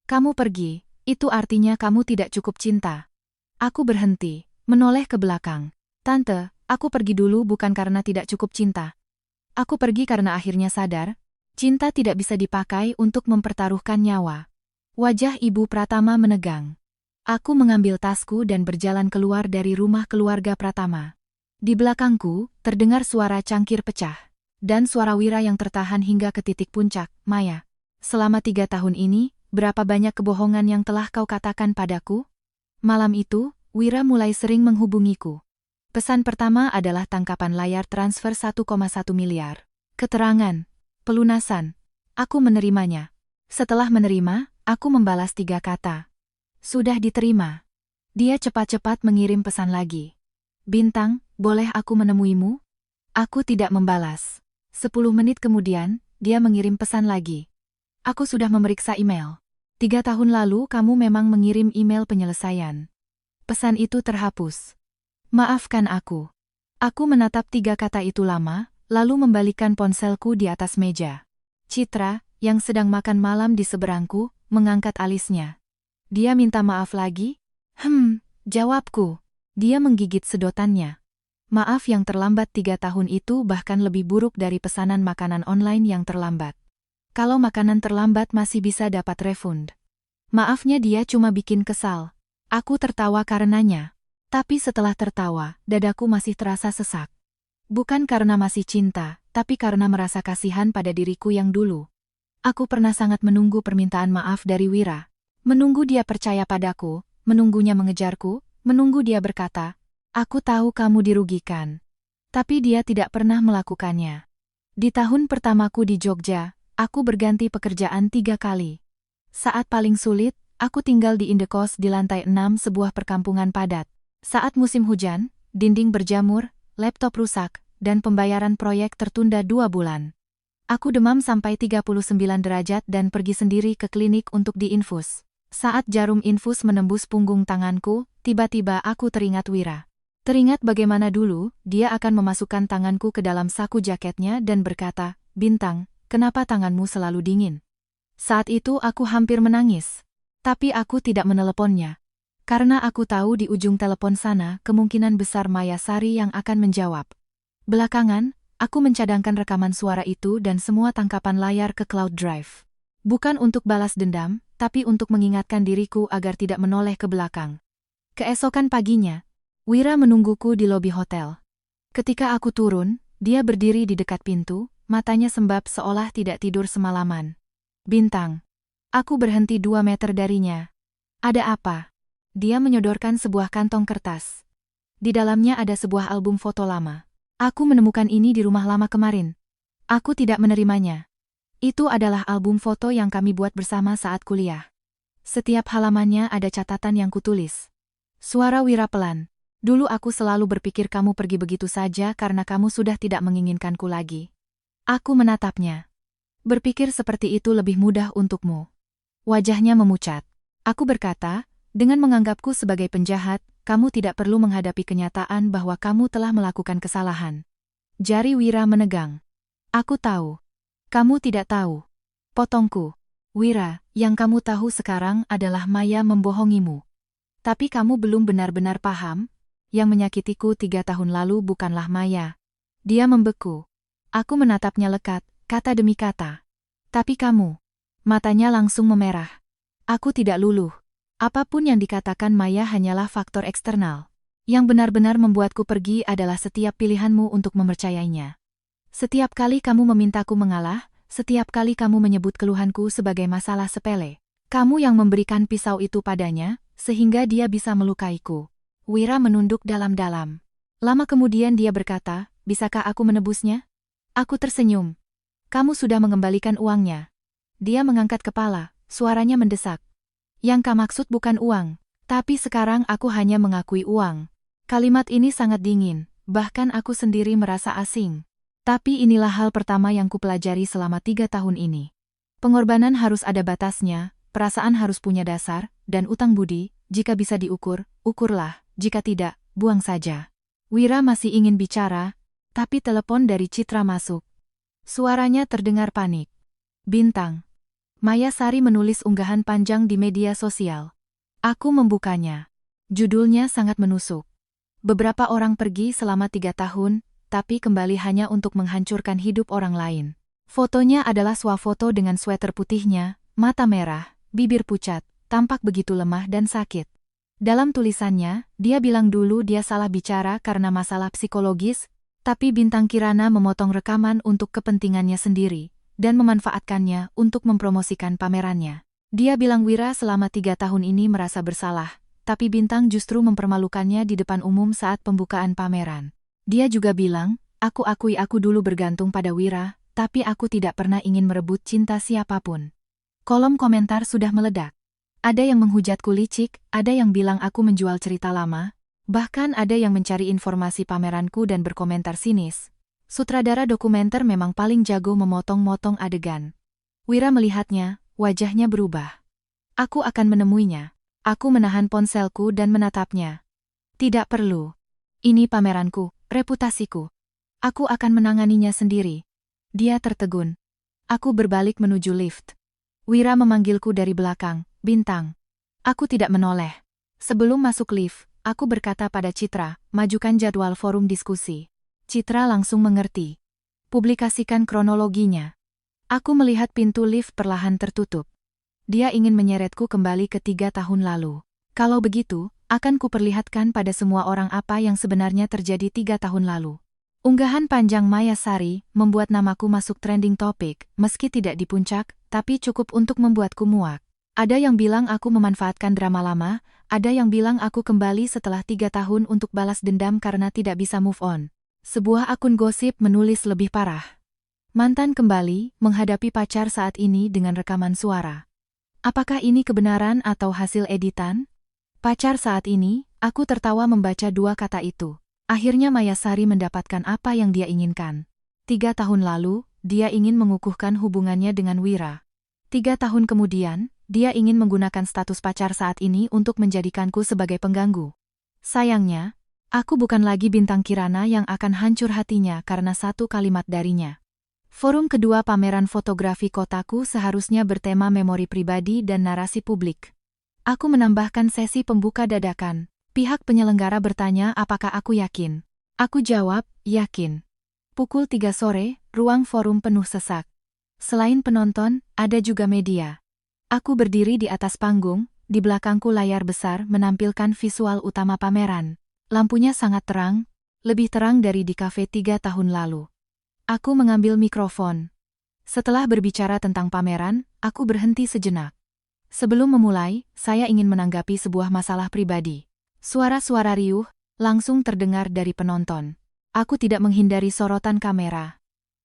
Kamu pergi, itu artinya kamu tidak cukup cinta. Aku berhenti. Menoleh ke belakang. Tante, aku pergi dulu bukan karena tidak cukup cinta. Aku pergi karena akhirnya sadar, cinta tidak bisa dipakai untuk mempertaruhkan nyawa. Wajah Ibu Pratama menegang. Aku mengambil tasku dan berjalan keluar dari rumah keluarga Pratama. Di belakangku, terdengar suara cangkir pecah. Dan suara Wira yang tertahan hingga ke titik puncak. Maya, selama 3 tahun ini, berapa banyak kebohongan yang telah kau katakan padaku? Malam itu, Wira mulai sering menghubungiku. Pesan pertama adalah tangkapan layar transfer 1,1 miliar. Keterangan. Pelunasan. Aku menerimanya. Setelah menerima, aku membalas 3 kata. Sudah diterima. Dia cepat-cepat mengirim pesan lagi. Bintang, boleh aku menemuimu? Aku tidak membalas. 10 menit kemudian, dia mengirim pesan lagi. Aku sudah memeriksa email. 3 tahun lalu kamu memang mengirim email penyelesaian. Pesan itu terhapus. Maafkan aku. Aku menatap 3 kata itu lama, lalu membalikkan ponselku di atas meja. Citra, yang sedang makan malam di seberangku, mengangkat alisnya. Dia minta maaf lagi? Jawabku. Dia menggigit sedotannya. Maaf yang terlambat 3 tahun itu bahkan lebih buruk dari pesanan makanan online yang terlambat. Kalau makanan terlambat masih bisa dapat refund. Maafnya dia cuma bikin kesal. Aku tertawa karenanya. Tapi setelah tertawa, dadaku masih terasa sesak. Bukan karena masih cinta, tapi karena merasa kasihan pada diriku yang dulu. Aku pernah sangat menunggu permintaan maaf dari Wira. Menunggu dia percaya padaku, menunggunya mengejarku, menunggu dia berkata, "Aku tahu kamu dirugikan." Tapi dia tidak pernah melakukannya. Di tahun pertamaku di Jogja, aku berganti pekerjaan 3 kali. Saat paling sulit, aku tinggal di indekos di lantai 6 sebuah perkampungan padat. Saat musim hujan, dinding berjamur, laptop rusak, dan pembayaran proyek tertunda 2 bulan. Aku demam sampai 39 derajat dan pergi sendiri ke klinik untuk diinfus. Saat jarum infus menembus punggung tanganku, tiba-tiba aku teringat Wira. Teringat bagaimana dulu, dia akan memasukkan tanganku ke dalam saku jaketnya dan berkata, "Bintang, kenapa tanganmu selalu dingin?" Saat itu aku hampir menangis. Tapi aku tidak meneleponnya. Karena aku tahu di ujung telepon sana kemungkinan besar Maya Sari yang akan menjawab. Belakangan, aku mencadangkan rekaman suara itu dan semua tangkapan layar ke cloud drive. Bukan untuk balas dendam, tapi untuk mengingatkan diriku agar tidak menoleh ke belakang. Keesokan paginya, Wira menungguku di lobi hotel. Ketika aku turun, dia berdiri di dekat pintu, matanya sembab seolah tidak tidur semalaman. "Bintang." Aku berhenti 2 meter darinya. "Ada apa?" Dia menyodorkan sebuah kantong kertas. Di dalamnya ada sebuah album foto lama. "Aku menemukan ini di rumah lama kemarin." Aku tidak menerimanya. Itu adalah album foto yang kami buat bersama saat kuliah. Setiap halamannya ada catatan yang kutulis. Suara Wira pelan. "Dulu aku selalu berpikir kamu pergi begitu saja karena kamu sudah tidak menginginkanku lagi." Aku menatapnya. "Berpikir seperti itu lebih mudah untukmu." Wajahnya memucat. Aku berkata, "Dengan menganggapku sebagai penjahat, kamu tidak perlu menghadapi kenyataan bahwa kamu telah melakukan kesalahan." Jari Wira menegang. "Aku tahu." "Kamu tidak tahu." Potongku. "Wira, yang kamu tahu sekarang adalah Maya membohongimu. Tapi kamu belum benar-benar paham, yang menyakitiku 3 tahun lalu bukanlah Maya." Dia membeku. Aku menatapnya lekat, kata demi kata. "Tapi kamu." Matanya langsung memerah. Aku tidak luluh. Apapun yang dikatakan Maya hanyalah faktor eksternal. Yang benar-benar membuatku pergi adalah setiap pilihanmu untuk mempercayainya. Setiap kali kamu memintaku mengalah, setiap kali kamu menyebut keluhanku sebagai masalah sepele. Kamu yang memberikan pisau itu padanya, sehingga dia bisa melukaiku. Wira menunduk dalam-dalam. Lama kemudian dia berkata, "Bisakah aku menebusnya?" Aku tersenyum. "Kamu sudah mengembalikan uangnya." Dia mengangkat kepala, suaranya mendesak. "Yang kau maksud bukan uang, tapi sekarang aku hanya mengakui uang." Kalimat ini sangat dingin, bahkan aku sendiri merasa asing. Tapi inilah hal pertama yang kupelajari selama 3 tahun ini. Pengorbanan harus ada batasnya, perasaan harus punya dasar, dan utang budi, jika bisa diukur, ukurlah, jika tidak, buang saja. Wira masih ingin bicara, tapi telepon dari Citra masuk. Suaranya terdengar panik. "Bintang." Maya Sari menulis unggahan panjang di media sosial. Aku membukanya. Judulnya sangat menusuk. "Beberapa orang pergi selama 3 tahun, tapi kembali hanya untuk menghancurkan hidup orang lain." Fotonya adalah swafoto dengan sweater putihnya, mata merah, bibir pucat, tampak begitu lemah dan sakit. Dalam tulisannya, dia bilang dulu dia salah bicara karena masalah psikologis, tapi Bintang Kirana memotong rekaman untuk kepentingannya sendiri, dan memanfaatkannya untuk mempromosikan pamerannya. Dia bilang Wira selama 3 tahun ini merasa bersalah, tapi Bintang justru mempermalukannya di depan umum saat pembukaan pameran. Dia juga bilang, "Aku akui aku dulu bergantung pada Wira, tapi aku tidak pernah ingin merebut cinta siapapun." Kolom komentar sudah meledak. Ada yang menghujatku licik, ada yang bilang aku menjual cerita lama, bahkan ada yang mencari informasi pameranku dan berkomentar sinis. Sutradara dokumenter memang paling jago memotong-motong adegan. Wira melihatnya, wajahnya berubah. "Aku akan menemuinya." Aku menahan ponselku dan menatapnya. "Tidak perlu. Ini pameranku, Reputasiku. Aku akan menanganinya sendiri. Dia tertegun. Aku berbalik menuju lift. Wira memanggilku dari belakang, Bintang. Aku tidak menoleh. Sebelum masuk lift, aku berkata pada Citra, majukan jadwal forum diskusi. Citra langsung mengerti. Publikasikan kronologinya. Aku melihat pintu lift perlahan tertutup. Dia ingin menyeretku kembali ke 3 tahun lalu. Kalau begitu, akan kuperlihatkan pada semua orang apa yang sebenarnya terjadi 3 tahun lalu. Unggahan panjang Maya Sari membuat namaku masuk trending topik, meski tidak di puncak, tapi cukup untuk membuatku muak. Ada yang bilang aku memanfaatkan drama lama, ada yang bilang aku kembali setelah 3 tahun untuk balas dendam karena tidak bisa move on. Sebuah akun gosip menulis lebih parah. Mantan kembali, menghadapi pacar saat ini dengan rekaman suara. Apakah ini kebenaran atau hasil editan? Pacar saat ini, aku tertawa membaca 2 kata itu. Akhirnya Maya Sari mendapatkan apa yang dia inginkan. 3 tahun lalu, dia ingin mengukuhkan hubungannya dengan Wira. 3 tahun kemudian, dia ingin menggunakan status pacar saat ini untuk menjadikanku sebagai pengganggu. Sayangnya, aku bukan lagi Bintang Kirana yang akan hancur hatinya karena satu kalimat darinya. Forum kedua pameran fotografi kotaku seharusnya bertema memori pribadi dan narasi publik. Aku menambahkan sesi pembuka dadakan. Pihak penyelenggara bertanya apakah aku yakin. Aku jawab, yakin. Pukul 3 sore, ruang forum penuh sesak. Selain penonton, ada juga media. Aku berdiri di atas panggung, di belakangku layar besar menampilkan visual utama pameran. Lampunya sangat terang, lebih terang dari di kafe 3 tahun lalu. Aku mengambil mikrofon. Setelah berbicara tentang pameran, aku berhenti sejenak. Sebelum memulai, saya ingin menanggapi sebuah masalah pribadi. Suara-suara riuh langsung terdengar dari penonton. Aku tidak menghindari sorotan kamera.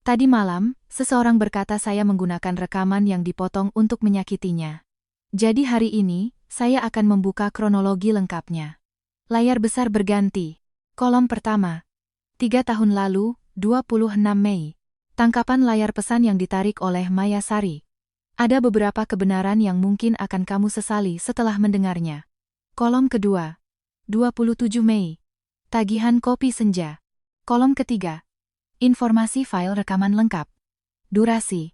Tadi malam, seseorang berkata saya menggunakan rekaman yang dipotong untuk menyakitinya. Jadi hari ini, saya akan membuka kronologi lengkapnya. Layar besar berganti. Kolom pertama. 3 tahun lalu, 26 Mei. Tangkapan layar pesan yang ditarik oleh Maya Sari. Ada beberapa kebenaran yang mungkin akan kamu sesali setelah mendengarnya. Kolom kedua. 27 Mei. Tagihan kopi senja. Kolom ketiga. Informasi file rekaman lengkap. Durasi.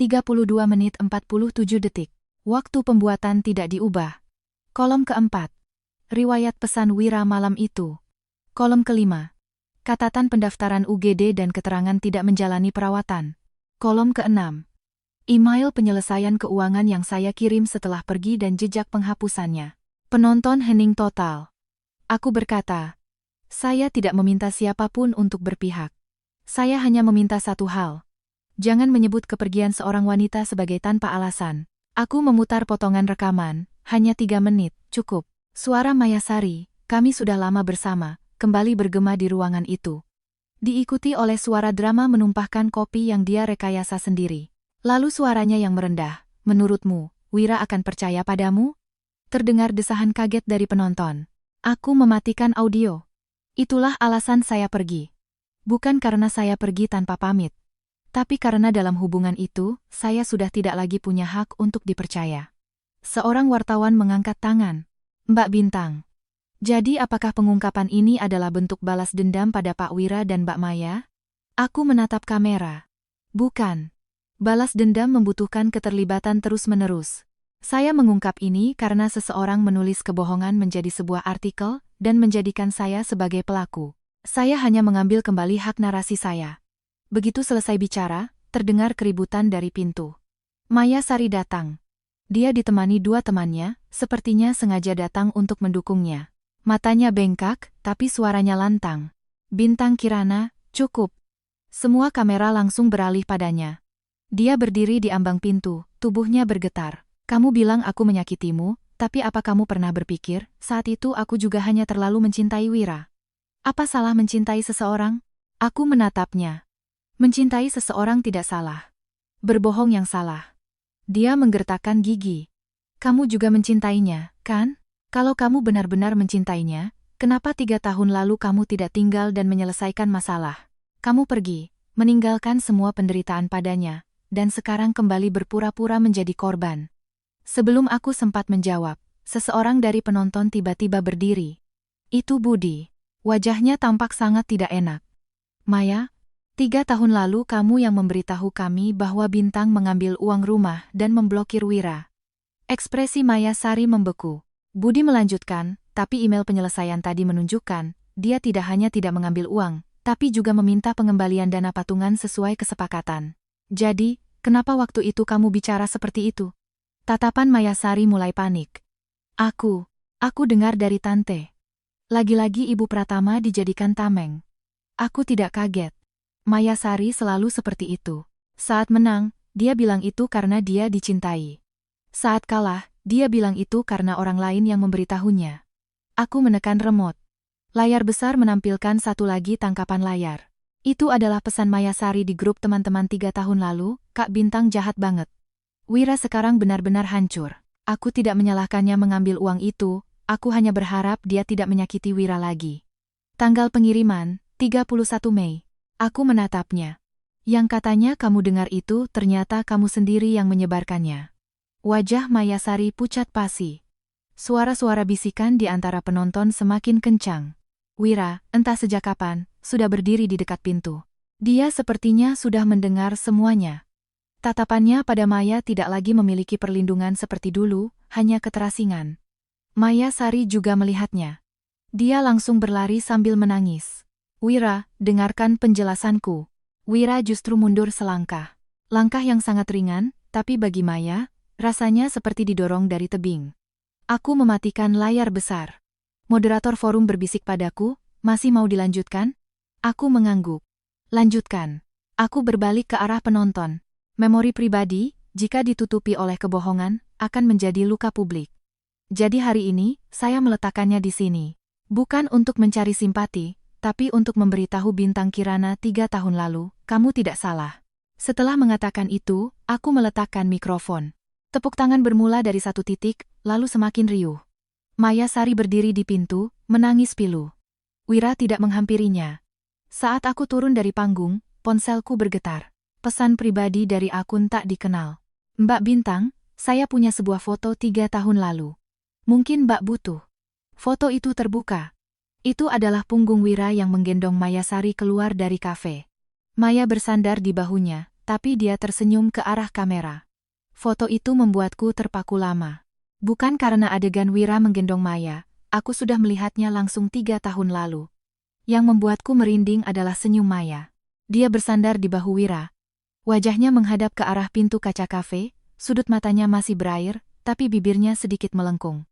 32 menit 47 detik. Waktu pembuatan tidak diubah. Kolom keempat. Riwayat pesan Wira malam itu. Kolom kelima. Catatan pendaftaran UGD dan keterangan tidak menjalani perawatan. Kolom keenam. Email penyelesaian keuangan yang saya kirim setelah pergi dan jejak penghapusannya. Penonton hening total. Aku berkata, saya tidak meminta siapapun untuk berpihak. Saya hanya meminta satu hal. Jangan menyebut kepergian seorang wanita sebagai tanpa alasan. Aku memutar potongan rekaman, hanya 3 menit, cukup. Suara Maya Sari, kami sudah lama bersama, kembali bergema di ruangan itu. Diikuti oleh suara drama menumpahkan kopi yang dia rekayasa sendiri. Lalu suaranya yang merendah, menurutmu, Wira akan percaya padamu? Terdengar desahan kaget dari penonton. Aku mematikan audio. Itulah alasan saya pergi. Bukan karena saya pergi tanpa pamit. Tapi karena dalam hubungan itu, saya sudah tidak lagi punya hak untuk dipercaya. Seorang wartawan mengangkat tangan. Mbak Bintang. Jadi apakah pengungkapan ini adalah bentuk balas dendam pada Pak Wira dan Mbak Maya? Aku menatap kamera. Bukan. Balas dendam membutuhkan keterlibatan terus-menerus. Saya mengungkap ini karena seseorang menulis kebohongan menjadi sebuah artikel dan menjadikan saya sebagai pelaku. Saya hanya mengambil kembali hak narasi saya. Begitu selesai bicara, terdengar keributan dari pintu. Maya Sari datang. Dia ditemani 2 temannya, sepertinya sengaja datang untuk mendukungnya. Matanya bengkak, tapi suaranya lantang. Bintang Kirana, cukup. Semua kamera langsung beralih padanya. Dia berdiri di ambang pintu, tubuhnya bergetar. Kamu bilang aku menyakitimu, tapi apa kamu pernah berpikir, saat itu aku juga hanya terlalu mencintai Wira? Apa salah mencintai seseorang? Aku menatapnya. Mencintai seseorang tidak salah. Berbohong yang salah. Dia menggertakkan gigi. Kamu juga mencintainya, kan? Kalau kamu benar-benar mencintainya, kenapa 3 tahun lalu kamu tidak tinggal dan menyelesaikan masalah? Kamu pergi, meninggalkan semua penderitaan padanya, dan sekarang kembali berpura-pura menjadi korban. Sebelum aku sempat menjawab, seseorang dari penonton tiba-tiba berdiri. Itu Budi. Wajahnya tampak sangat tidak enak. Maya, 3 tahun lalu kamu yang memberitahu kami bahwa Bintang mengambil uang rumah dan memblokir Wira. Ekspresi Maya Sari membeku. Budi melanjutkan, tapi email penyelesaian tadi menunjukkan, dia tidak hanya tidak mengambil uang, tapi juga meminta pengembalian dana patungan sesuai kesepakatan. Jadi, kenapa waktu itu kamu bicara seperti itu? Tatapan Maya Sari mulai panik. Aku dengar dari tante. Lagi-lagi Ibu Pratama dijadikan tameng. Aku tidak kaget. Maya Sari selalu seperti itu. Saat menang, dia bilang itu karena dia dicintai. Saat kalah, dia bilang itu karena orang lain yang memberitahunya. Aku menekan remote. Layar besar menampilkan satu lagi tangkapan layar. Itu adalah pesan Maya Sari di grup teman-teman 3 tahun lalu, Kak Bintang jahat banget. Wira sekarang benar-benar hancur. Aku tidak menyalahkannya mengambil uang itu, aku hanya berharap dia tidak menyakiti Wira lagi. Tanggal pengiriman, 31 Mei. Aku menatapnya. Yang katanya kamu dengar itu ternyata kamu sendiri yang menyebarkannya. Wajah Maya Sari pucat pasi. Suara-suara bisikan di antara penonton semakin kencang. Wira, entah sejak kapan, sudah berdiri di dekat pintu. Dia sepertinya sudah mendengar semuanya. Tatapannya pada Maya tidak lagi memiliki perlindungan seperti dulu, hanya keterasingan. Maya Sari juga melihatnya. Dia langsung berlari sambil menangis. Wira, dengarkan penjelasanku. Wira justru mundur selangkah. Langkah yang sangat ringan, tapi bagi Maya, rasanya seperti didorong dari tebing. Aku mematikan layar besar. Moderator forum berbisik padaku, masih mau dilanjutkan? Aku mengangguk. Lanjutkan. Aku berbalik ke arah penonton. Memori pribadi, jika ditutupi oleh kebohongan, akan menjadi luka publik. Jadi hari ini, saya meletakkannya di sini. Bukan untuk mencari simpati, tapi untuk memberitahu Bintang Kirana 3 tahun lalu, kamu tidak salah. Setelah mengatakan itu, aku meletakkan mikrofon. Tepuk tangan bermula dari satu titik, lalu semakin riuh. Maya Sari berdiri di pintu, menangis pilu. Wira tidak menghampirinya. Saat aku turun dari panggung, ponselku bergetar. Pesan pribadi dari akun tak dikenal. Mbak Bintang, saya punya sebuah foto 3 tahun lalu. Mungkin Mbak butuh. Foto itu terbuka. Itu adalah punggung Wira yang menggendong Maya Sari keluar dari kafe. Maya bersandar di bahunya, tapi dia tersenyum ke arah kamera. Foto itu membuatku terpaku lama. Bukan karena adegan Wira menggendong Maya, aku sudah melihatnya langsung 3 tahun lalu. Yang membuatku merinding adalah senyum Maya. Dia bersandar di bahu Wira. Wajahnya menghadap ke arah pintu kaca kafe, sudut matanya masih berair, tapi bibirnya sedikit melengkung.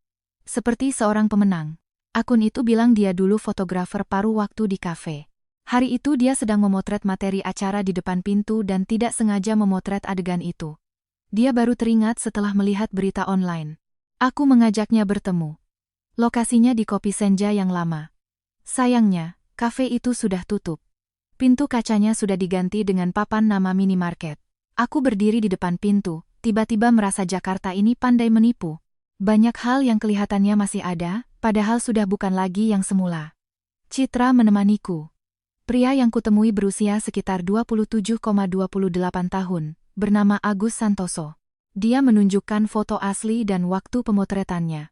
Seperti seorang pemenang. Akun itu bilang dia dulu fotografer paruh waktu di kafe. Hari itu dia sedang memotret materi acara di depan pintu dan tidak sengaja memotret adegan itu. Dia baru teringat setelah melihat berita online. Aku mengajaknya bertemu. Lokasinya di Kopi Senja yang lama. Sayangnya, kafe itu sudah tutup. Pintu kacanya sudah diganti dengan papan nama minimarket. Aku berdiri di depan pintu, tiba-tiba merasa Jakarta ini pandai menipu. Banyak hal yang kelihatannya masih ada, padahal sudah bukan lagi yang semula. Citra menemaniku. Pria yang kutemui berusia sekitar 27,28 tahun, bernama Agus Santoso. Dia menunjukkan foto asli dan waktu pemotretannya.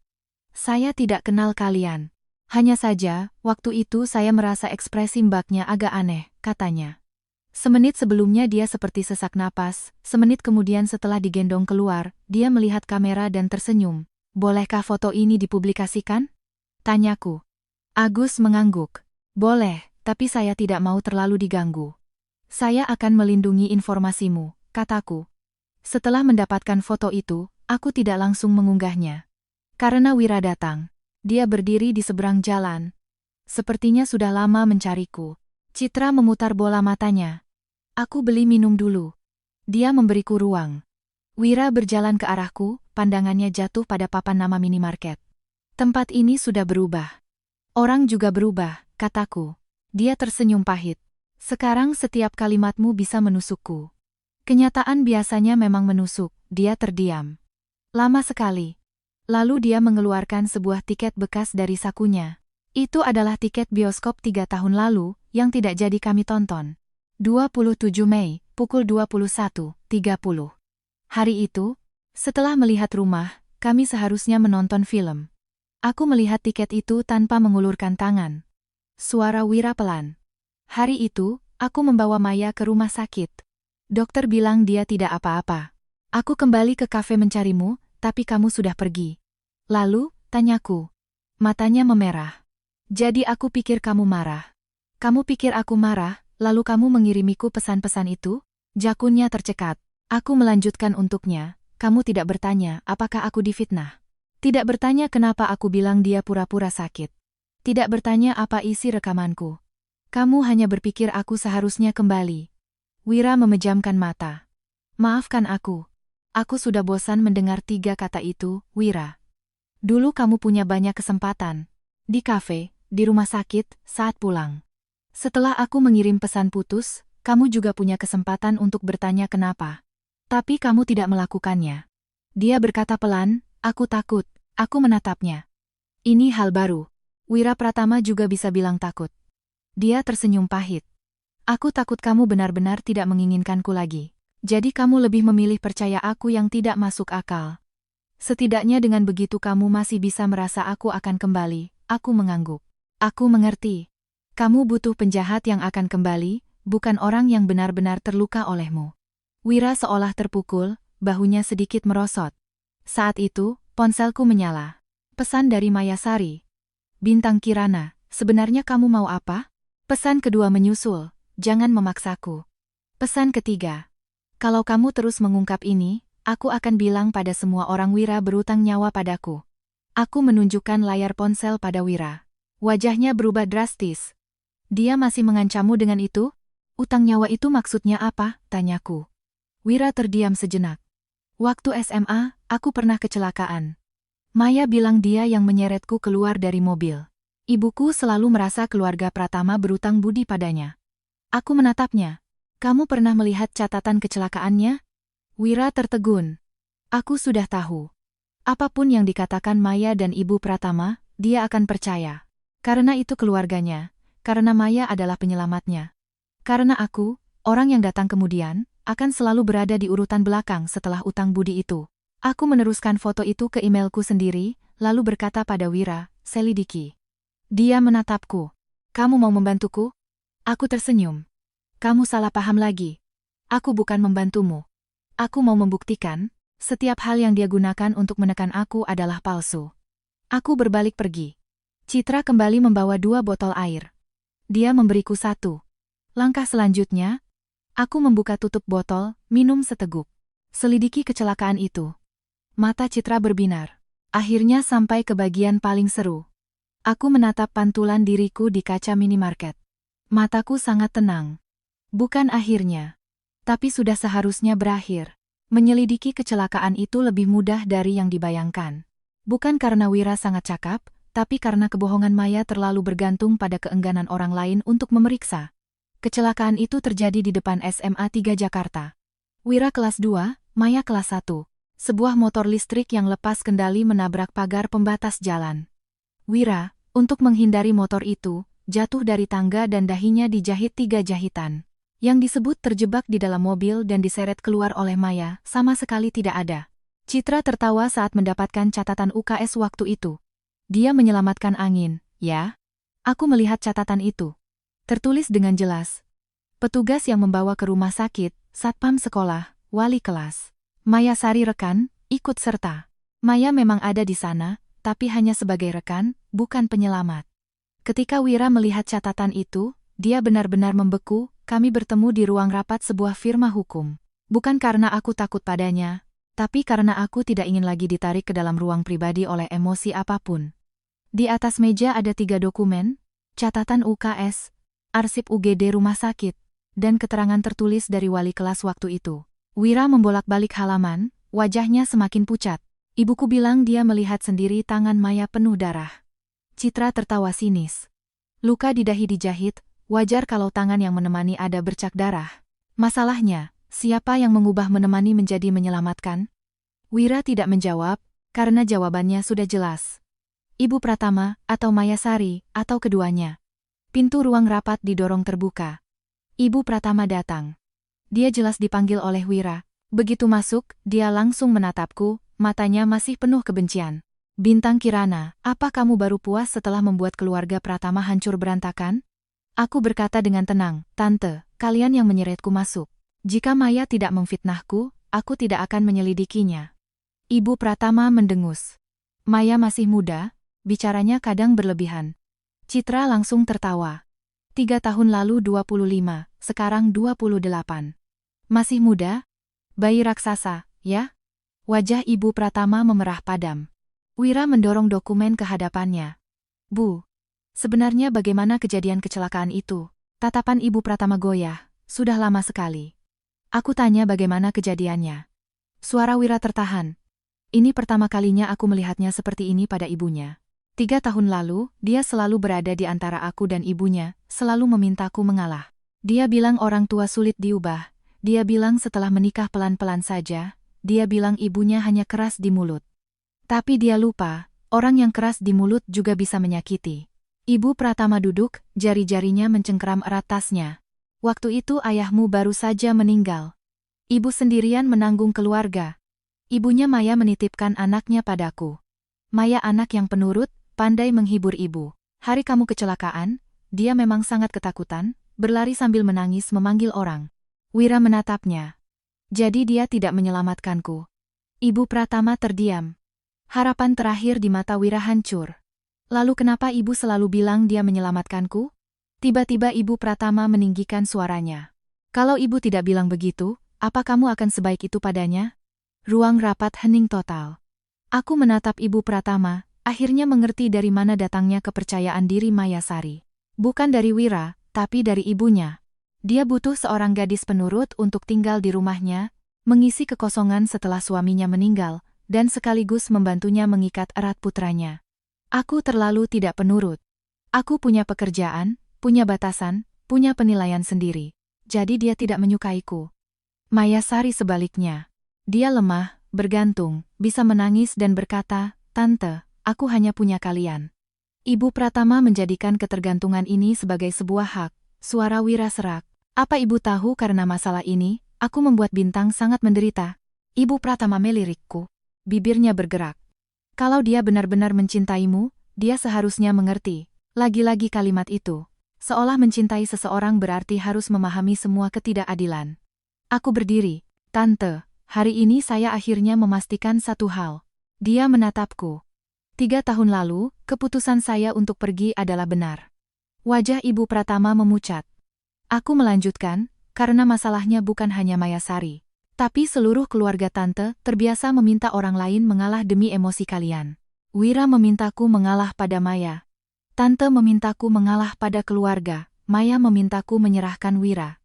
Saya tidak kenal kalian. Hanya saja, waktu itu saya merasa ekspresi mbaknya agak aneh, katanya. Semenit sebelumnya dia seperti sesak napas, semenit kemudian setelah digendong keluar, dia melihat kamera dan tersenyum. Bolehkah foto ini dipublikasikan? Tanyaku. Agus mengangguk. Boleh, tapi saya tidak mau terlalu diganggu. Saya akan melindungi informasimu, kataku. Setelah mendapatkan foto itu, aku tidak langsung mengunggahnya. Karena Wira datang. Dia berdiri di seberang jalan. Sepertinya sudah lama mencariku. Citra memutar bola matanya. Aku beli minum dulu. Dia memberiku ruang. Wira berjalan ke arahku, pandangannya jatuh pada papan nama minimarket. Tempat ini sudah berubah. Orang juga berubah, kataku. Dia tersenyum pahit. Sekarang setiap kalimatmu bisa menusukku. Kenyataan biasanya memang menusuk, dia terdiam. Lama sekali. Lalu dia mengeluarkan sebuah tiket bekas dari sakunya. Itu adalah tiket bioskop 3 tahun lalu, yang tidak jadi kami tonton. 27 Mei, pukul 21.30. Hari itu, setelah melihat rumah, kami seharusnya menonton film. Aku melihat tiket itu tanpa mengulurkan tangan. Suara Wira pelan. Hari itu, aku membawa Maya ke rumah sakit. Dokter bilang dia tidak apa-apa. Aku kembali ke kafe mencarimu, tapi kamu sudah pergi. Lalu, tanyaku. Matanya memerah. Jadi aku pikir kamu marah. Kamu pikir aku marah, lalu kamu mengirimiku pesan-pesan itu? Jakunnya tercekat. Aku melanjutkan untuknya. Kamu tidak bertanya apakah aku difitnah. Tidak bertanya kenapa aku bilang dia pura-pura sakit. Tidak bertanya apa isi rekamanku. Kamu hanya berpikir aku seharusnya kembali. Wira memejamkan mata. Maafkan aku. Aku sudah bosan mendengar 3 kata itu, Wira. Dulu kamu punya banyak kesempatan. Di kafe, di rumah sakit, saat pulang. Setelah aku mengirim pesan putus, kamu juga punya kesempatan untuk bertanya kenapa. Tapi kamu tidak melakukannya. Dia berkata pelan, aku takut. Aku menatapnya. Ini hal baru. Wira Pratama juga bisa bilang takut. Dia tersenyum pahit. Aku takut kamu benar-benar tidak menginginkanku lagi. Jadi kamu lebih memilih percaya aku yang tidak masuk akal. Setidaknya dengan begitu kamu masih bisa merasa aku akan kembali. Aku mengangguk. Aku mengerti. Kamu butuh penjahat yang akan kembali, bukan orang yang benar-benar terluka olehmu. Wira seolah terpukul, bahunya sedikit merosot. Saat itu, ponselku menyala. Pesan dari Maya Sari. Bintang Kirana, sebenarnya kamu mau apa? Pesan kedua menyusul, jangan memaksaku. Pesan ketiga. Kalau kamu terus mengungkap ini, aku akan bilang pada semua orang Wira berutang nyawa padaku. Aku menunjukkan layar ponsel pada Wira. Wajahnya berubah drastis. Dia masih mengancammu dengan itu? Utang nyawa itu maksudnya apa? Tanyaku. Wira terdiam sejenak. Waktu SMA, aku pernah kecelakaan. Maya bilang dia yang menyeretku keluar dari mobil. Ibuku selalu merasa keluarga Pratama berutang budi padanya. Aku menatapnya. Kamu pernah melihat catatan kecelakaannya? Wira tertegun. Aku sudah tahu. Apapun yang dikatakan Maya dan Ibu Pratama, dia akan percaya. Karena itu keluarganya, karena Maya adalah penyelamatnya. Karena aku, orang yang datang kemudian, akan selalu berada di urutan belakang setelah utang budi itu. Aku meneruskan foto itu ke emailku sendiri, lalu berkata pada Wira, selidiki. Dia menatapku. Kamu mau membantuku? Aku tersenyum. Kamu salah paham lagi. Aku bukan membantumu. Aku mau membuktikan, setiap hal yang dia gunakan untuk menekan aku adalah palsu. Aku berbalik pergi. Citra kembali membawa 2 botol air. Dia memberiku 1. Langkah selanjutnya, aku membuka tutup botol, minum seteguk. Selidiki kecelakaan itu. Mata Citra berbinar. Akhirnya sampai ke bagian paling seru. Aku menatap pantulan diriku di kaca minimarket. Mataku sangat tenang. Bukan akhirnya. Tapi sudah seharusnya berakhir. Menyelidiki kecelakaan itu lebih mudah dari yang dibayangkan. Bukan karena Wira sangat cakap, tapi karena kebohongan Maya terlalu bergantung pada keengganan orang lain untuk memeriksa. Kecelakaan itu terjadi di depan SMA 3 Jakarta. Wira kelas 2, Maya kelas 1. Sebuah motor listrik yang lepas kendali menabrak pagar pembatas jalan. Wira, untuk menghindari motor itu, jatuh dari tangga dan dahinya dijahit 3 jahitan. Yang disebut terjebak di dalam mobil dan diseret keluar oleh Maya, sama sekali tidak ada. Citra tertawa saat mendapatkan catatan UKS waktu itu. Dia menyelamatkan angin, ya? Aku melihat catatan itu. Tertulis dengan jelas. Petugas yang membawa ke rumah sakit, satpam sekolah, wali kelas. Maya Sari rekan, ikut serta. Maya memang ada di sana, tapi hanya sebagai rekan, bukan penyelamat. Ketika Wira melihat catatan itu, dia benar-benar membeku. Kami bertemu di ruang rapat sebuah firma hukum. Bukan karena aku takut padanya, tapi karena aku tidak ingin lagi ditarik ke dalam ruang pribadi oleh emosi apapun. Di atas meja ada 3 dokumen, catatan UKS, arsip UGD rumah sakit, dan keterangan tertulis dari wali kelas waktu itu. Wira membolak-balik halaman, wajahnya semakin pucat. Ibuku bilang dia melihat sendiri tangan Maya penuh darah. Citra tertawa sinis. Luka di dahi dijahit, wajar kalau tangan yang menemani ada bercak darah. Masalahnya, siapa yang mengubah menemani menjadi menyelamatkan? Wira tidak menjawab, karena jawabannya sudah jelas. Ibu Pratama, atau Maya Sari, atau keduanya. Pintu ruang rapat didorong terbuka. Ibu Pratama datang. Dia jelas dipanggil oleh Wira. Begitu masuk, dia langsung menatapku, matanya masih penuh kebencian. Bintang Kirana, apa kamu baru puas setelah membuat keluarga Pratama hancur berantakan? Aku berkata dengan tenang, Tante, kalian yang menyeretku masuk. Jika Maya tidak memfitnahku, aku tidak akan menyelidikinya. Ibu Pratama mendengus. Maya masih muda, bicaranya kadang berlebihan. Citra langsung tertawa. 3 tahun lalu 25, sekarang 28. Masih muda? Bayi raksasa, ya? Wajah Ibu Pratama memerah padam. Wira mendorong dokumen ke hadapannya. Bu, sebenarnya bagaimana kejadian kecelakaan itu? Tatapan Ibu Pratama goyah, sudah lama sekali. Aku tanya bagaimana kejadiannya. Suara Wira tertahan. Ini pertama kalinya aku melihatnya seperti ini pada ibunya. 3 tahun lalu, dia selalu berada di antara aku dan ibunya, selalu memintaku mengalah. Dia bilang orang tua sulit diubah. Dia bilang setelah menikah pelan-pelan saja. Dia bilang ibunya hanya keras di mulut. Tapi dia lupa, orang yang keras di mulut juga bisa menyakiti. Ibu Pratama duduk, jari-jarinya mencengkeram erat tasnya. Waktu itu ayahmu baru saja meninggal. Ibu sendirian menanggung keluarga. Ibunya Maya menitipkan anaknya padaku. Maya anak yang penurut, pandai menghibur ibu. Hari kamu kecelakaan, dia memang sangat ketakutan, berlari sambil menangis memanggil orang. Wira menatapnya. Jadi dia tidak menyelamatkanku. Ibu Pratama terdiam. Harapan terakhir di mata Wira hancur. Lalu kenapa ibu selalu bilang dia menyelamatkanku? Tiba-tiba Ibu Pratama meninggikan suaranya. Kalau ibu tidak bilang begitu, apa kamu akan sebaik itu padanya? Ruang rapat hening total. Aku menatap Ibu Pratama, akhirnya mengerti dari mana datangnya kepercayaan diri Mayasari. Bukan dari Wira, tapi dari ibunya. Dia butuh seorang gadis penurut untuk tinggal di rumahnya, mengisi kekosongan setelah suaminya meninggal, dan sekaligus membantunya mengikat erat putranya. Aku terlalu tidak penurut. Aku punya pekerjaan, punya batasan, punya penilaian sendiri. Jadi dia tidak menyukaiku. Mayasari sebaliknya. Dia lemah, bergantung, bisa menangis dan berkata, Tante, aku hanya punya kalian. Ibu Pratama menjadikan ketergantungan ini sebagai sebuah hak. Suara Wira serak. Apa ibu tahu karena masalah ini, aku membuat Bintang sangat menderita? Ibu Pratama melirikku. Bibirnya bergerak. Kalau dia benar-benar mencintaimu, dia seharusnya mengerti. Lagi-lagi kalimat itu. Seolah mencintai seseorang berarti harus memahami semua ketidakadilan. Aku berdiri. Tante, hari ini saya akhirnya memastikan satu hal. Dia menatapku. 3 tahun lalu, keputusan saya untuk pergi adalah benar. Wajah Ibu Pratama memucat. Aku melanjutkan, karena masalahnya bukan hanya Mayasari. Tapi seluruh keluarga Tante terbiasa meminta orang lain mengalah demi emosi kalian. Wira memintaku mengalah pada Maya. Tante memintaku mengalah pada keluarga, Maya memintaku menyerahkan Wira.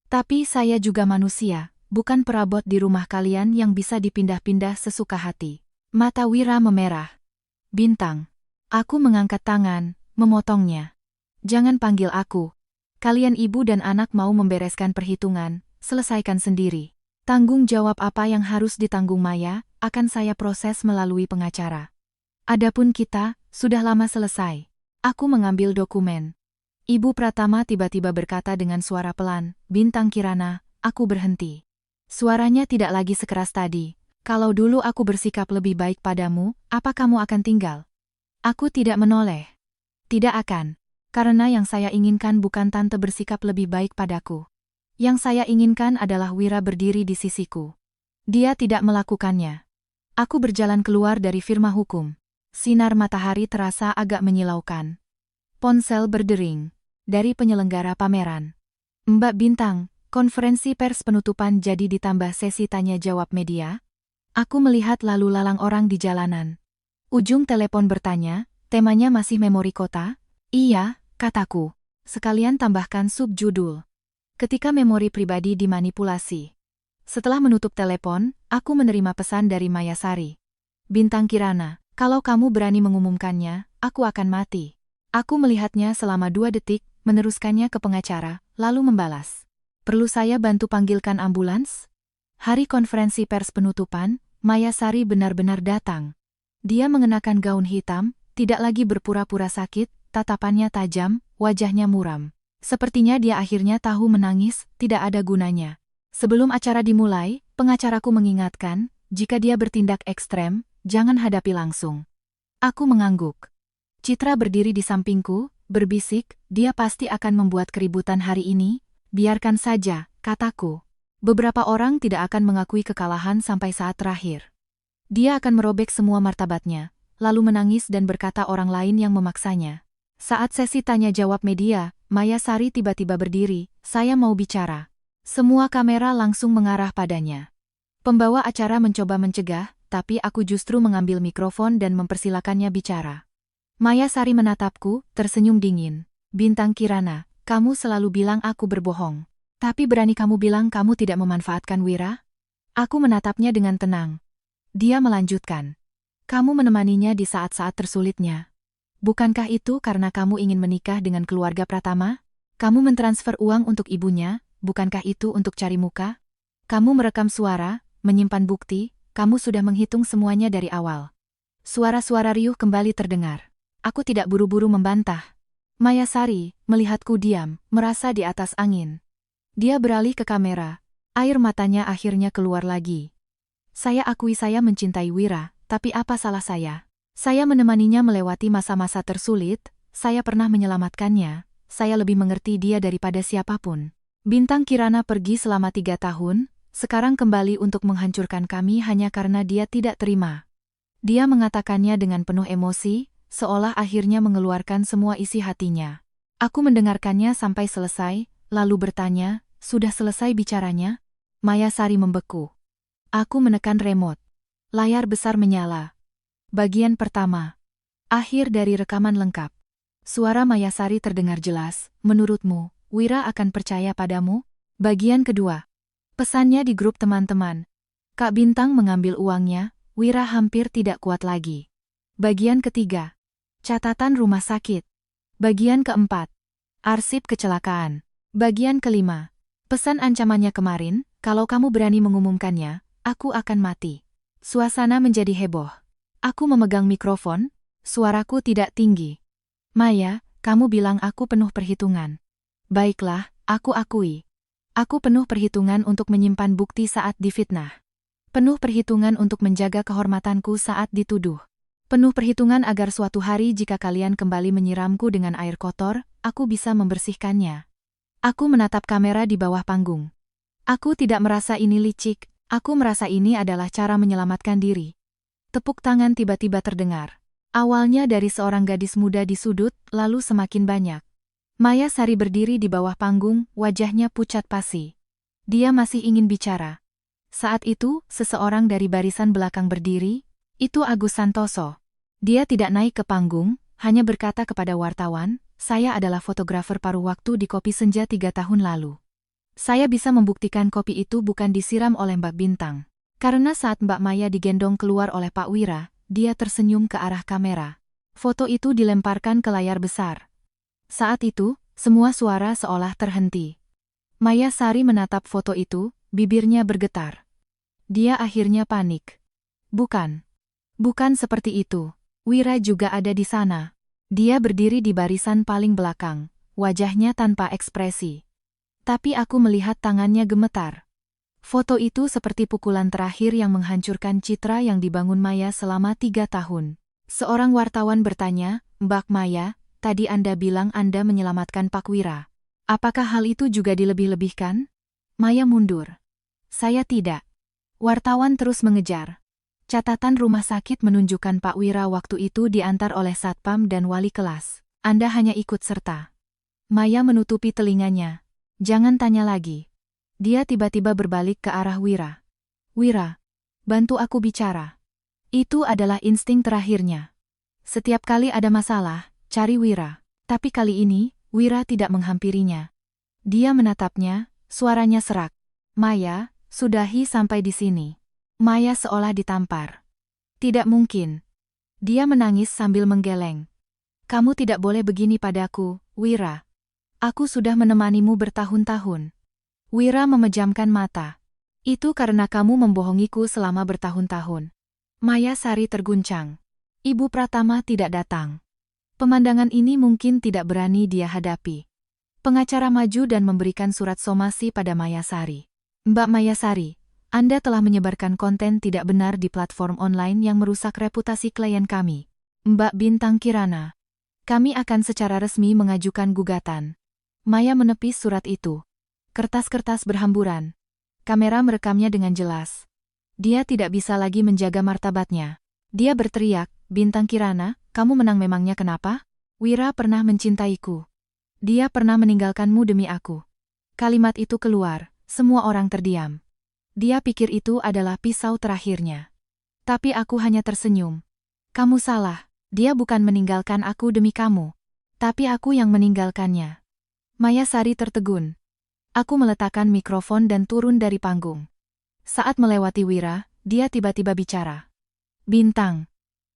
Tapi saya juga manusia, bukan perabot di rumah kalian yang bisa dipindah-pindah sesuka hati. Mata Wira memerah. Bintang. Aku mengangkat tangan, memotongnya. Jangan panggil aku. Kalian ibu dan anak mau membereskan perhitungan, selesaikan sendiri. Tanggung jawab apa yang harus ditanggung Maya, akan saya proses melalui pengacara. Adapun kita, sudah lama selesai. Aku mengambil dokumen. Ibu Pratama tiba-tiba berkata dengan suara pelan, Bintang Kirana, aku berhenti. Suaranya tidak lagi sekeras tadi. Kalau dulu aku bersikap lebih baik padamu, apa kamu akan tinggal? Aku tidak menoleh. Tidak akan. Karena yang saya inginkan bukan Tante bersikap lebih baik padaku. Yang saya inginkan adalah Wira berdiri di sisiku. Dia tidak melakukannya. Aku berjalan keluar dari firma hukum. Sinar matahari terasa agak menyilaukan. Ponsel berdering. Dari penyelenggara pameran. Mbak Bintang, konferensi pers penutupan jadi ditambah sesi tanya-jawab media? Aku melihat lalu lalang orang di jalanan. Ujung telepon bertanya, temanya masih memori kota? Iya, kataku. Sekalian tambahkan subjudul. Ketika memori pribadi dimanipulasi. Setelah menutup telepon, aku menerima pesan dari Mayasari. Bintang Kirana, kalau kamu berani mengumumkannya, aku akan mati. Aku melihatnya selama 2 detik, meneruskannya ke pengacara, lalu membalas. Perlu saya bantu panggilkan ambulans? Hari konferensi pers penutupan, Mayasari benar-benar datang. Dia mengenakan gaun hitam, tidak lagi berpura-pura sakit, tatapannya tajam, wajahnya muram. Sepertinya dia akhirnya tahu menangis, tidak ada gunanya. Sebelum acara dimulai, pengacaraku mengingatkan, jika dia bertindak ekstrem, jangan hadapi langsung. Aku mengangguk. Citra berdiri di sampingku, berbisik, dia pasti akan membuat keributan hari ini. Biarkan saja, kataku. Beberapa orang tidak akan mengakui kekalahan sampai saat terakhir. Dia akan merobek semua martabatnya, lalu menangis dan berkata orang lain yang memaksanya. Saat sesi tanya-jawab media, Maya Sari tiba-tiba berdiri, saya mau bicara. Semua kamera langsung mengarah padanya. Pembawa acara mencoba mencegah, tapi aku justru mengambil mikrofon dan mempersilakannya bicara. Maya Sari menatapku, tersenyum dingin. Bintang Kirana, kamu selalu bilang aku berbohong. Tapi berani kamu bilang kamu tidak memanfaatkan Wira? Aku menatapnya dengan tenang. Dia melanjutkan. Kamu menemaninya di saat-saat tersulitnya. Bukankah itu karena kamu ingin menikah dengan keluarga Pratama? Kamu mentransfer uang untuk ibunya, bukankah itu untuk cari muka? Kamu merekam suara, menyimpan bukti, kamu sudah menghitung semuanya dari awal. Suara-suara riuh kembali terdengar. Aku tidak buru-buru membantah. Maya Sari, melihatku diam, merasa di atas angin. Dia beralih ke kamera. Air matanya akhirnya keluar lagi. Saya akui saya mencintai Wira, tapi apa salah saya? Saya menemaninya melewati masa-masa tersulit, saya pernah menyelamatkannya, saya lebih mengerti dia daripada siapapun. Bintang Kirana pergi selama 3 tahun, sekarang kembali untuk menghancurkan kami hanya karena dia tidak terima. Dia mengatakannya dengan penuh emosi, seolah akhirnya mengeluarkan semua isi hatinya. Aku mendengarkannya sampai selesai, lalu bertanya, sudah selesai bicaranya? Maya Sari membeku. Aku menekan remote. Layar besar menyala. Bagian pertama. Akhir dari rekaman lengkap. Suara Maya Sari terdengar jelas, menurutmu, Wira akan percaya padamu? Bagian kedua. Pesannya di grup teman-teman. Kak Bintang mengambil uangnya, Wira hampir tidak kuat lagi. Bagian ketiga. Catatan rumah sakit. Bagian keempat. Arsip kecelakaan. Bagian kelima. Pesan ancamannya kemarin, kalau kamu berani mengumumkannya, aku akan mati. Suasana menjadi heboh. Aku memegang mikrofon, suaraku tidak tinggi. Maya, kamu bilang aku penuh perhitungan. Baiklah, aku akui. Aku penuh perhitungan untuk menyimpan bukti saat difitnah. Penuh perhitungan untuk menjaga kehormatanku saat dituduh. Penuh perhitungan agar suatu hari jika kalian kembali menyiramku dengan air kotor, aku bisa membersihkannya. Aku menatap kamera di bawah panggung. Aku tidak merasa ini licik, aku merasa ini adalah cara menyelamatkan diri. Tepuk tangan tiba-tiba terdengar. Awalnya dari seorang gadis muda di sudut, lalu semakin banyak. Maya Sari berdiri di bawah panggung, wajahnya pucat pasi. Dia masih ingin bicara. Saat itu, seseorang dari barisan belakang berdiri, itu Agus Santoso. Dia tidak naik ke panggung, hanya berkata kepada wartawan, saya adalah fotografer paruh waktu di Kopi Senja 3 tahun lalu. Saya bisa membuktikan kopi itu bukan disiram oleh Mbak Bintang. Karena saat Mbak Maya digendong keluar oleh Pak Wira, dia tersenyum ke arah kamera. Foto itu dilemparkan ke layar besar. Saat itu, semua suara seolah terhenti. Maya Sari menatap foto itu, bibirnya bergetar. Dia akhirnya panik. Bukan. Bukan seperti itu. Wira juga ada di sana. Dia berdiri di barisan paling belakang, wajahnya tanpa ekspresi. Tapi aku melihat tangannya gemetar. Foto itu seperti pukulan terakhir yang menghancurkan citra yang dibangun Maya selama 3 tahun. Seorang wartawan bertanya, Mbak Maya, tadi Anda bilang Anda menyelamatkan Pak Wira. Apakah hal itu juga dilebih-lebihkan? Maya mundur. Saya tidak. Wartawan terus mengejar. Catatan rumah sakit menunjukkan Pak Wira waktu itu diantar oleh satpam dan wali kelas. Anda hanya ikut serta. Maya menutupi telinganya. Jangan tanya lagi. Dia tiba-tiba berbalik ke arah Wira. Wira, bantu aku bicara. Itu adalah insting terakhirnya. Setiap kali ada masalah, cari Wira. Tapi kali ini, Wira tidak menghampirinya. Dia menatapnya, suaranya serak. Maya, sudahi sampai di sini. Maya seolah ditampar. Tidak mungkin. Dia menangis sambil menggeleng. Kamu tidak boleh begini padaku, Wira. Aku sudah menemanimu bertahun-tahun. Wira memejamkan mata. Itu karena kamu membohongiku selama bertahun-tahun. Maya Sari terguncang. Ibu Pratama tidak datang. Pemandangan ini mungkin tidak berani dia hadapi. Pengacara maju dan memberikan surat somasi pada Maya Sari. Mbak Maya Sari, Anda telah menyebarkan konten tidak benar di platform online yang merusak reputasi klien kami. Mbak Bintang Kirana. Kami akan secara resmi mengajukan gugatan. Maya menepis surat itu. Kertas-kertas berhamburan. Kamera merekamnya dengan jelas. Dia tidak bisa lagi menjaga martabatnya. Dia berteriak, Bintang Kirana, kamu menang memangnya kenapa? Wira pernah mencintaiku. Dia pernah meninggalkanmu demi aku. Kalimat itu keluar, semua orang terdiam. Dia pikir itu adalah pisau terakhirnya. Tapi aku hanya tersenyum. Kamu salah, dia bukan meninggalkan aku demi kamu. Tapi aku yang meninggalkannya. Maya Sari tertegun. Aku meletakkan mikrofon dan turun dari panggung. Saat melewati Wira, dia tiba-tiba bicara. Bintang,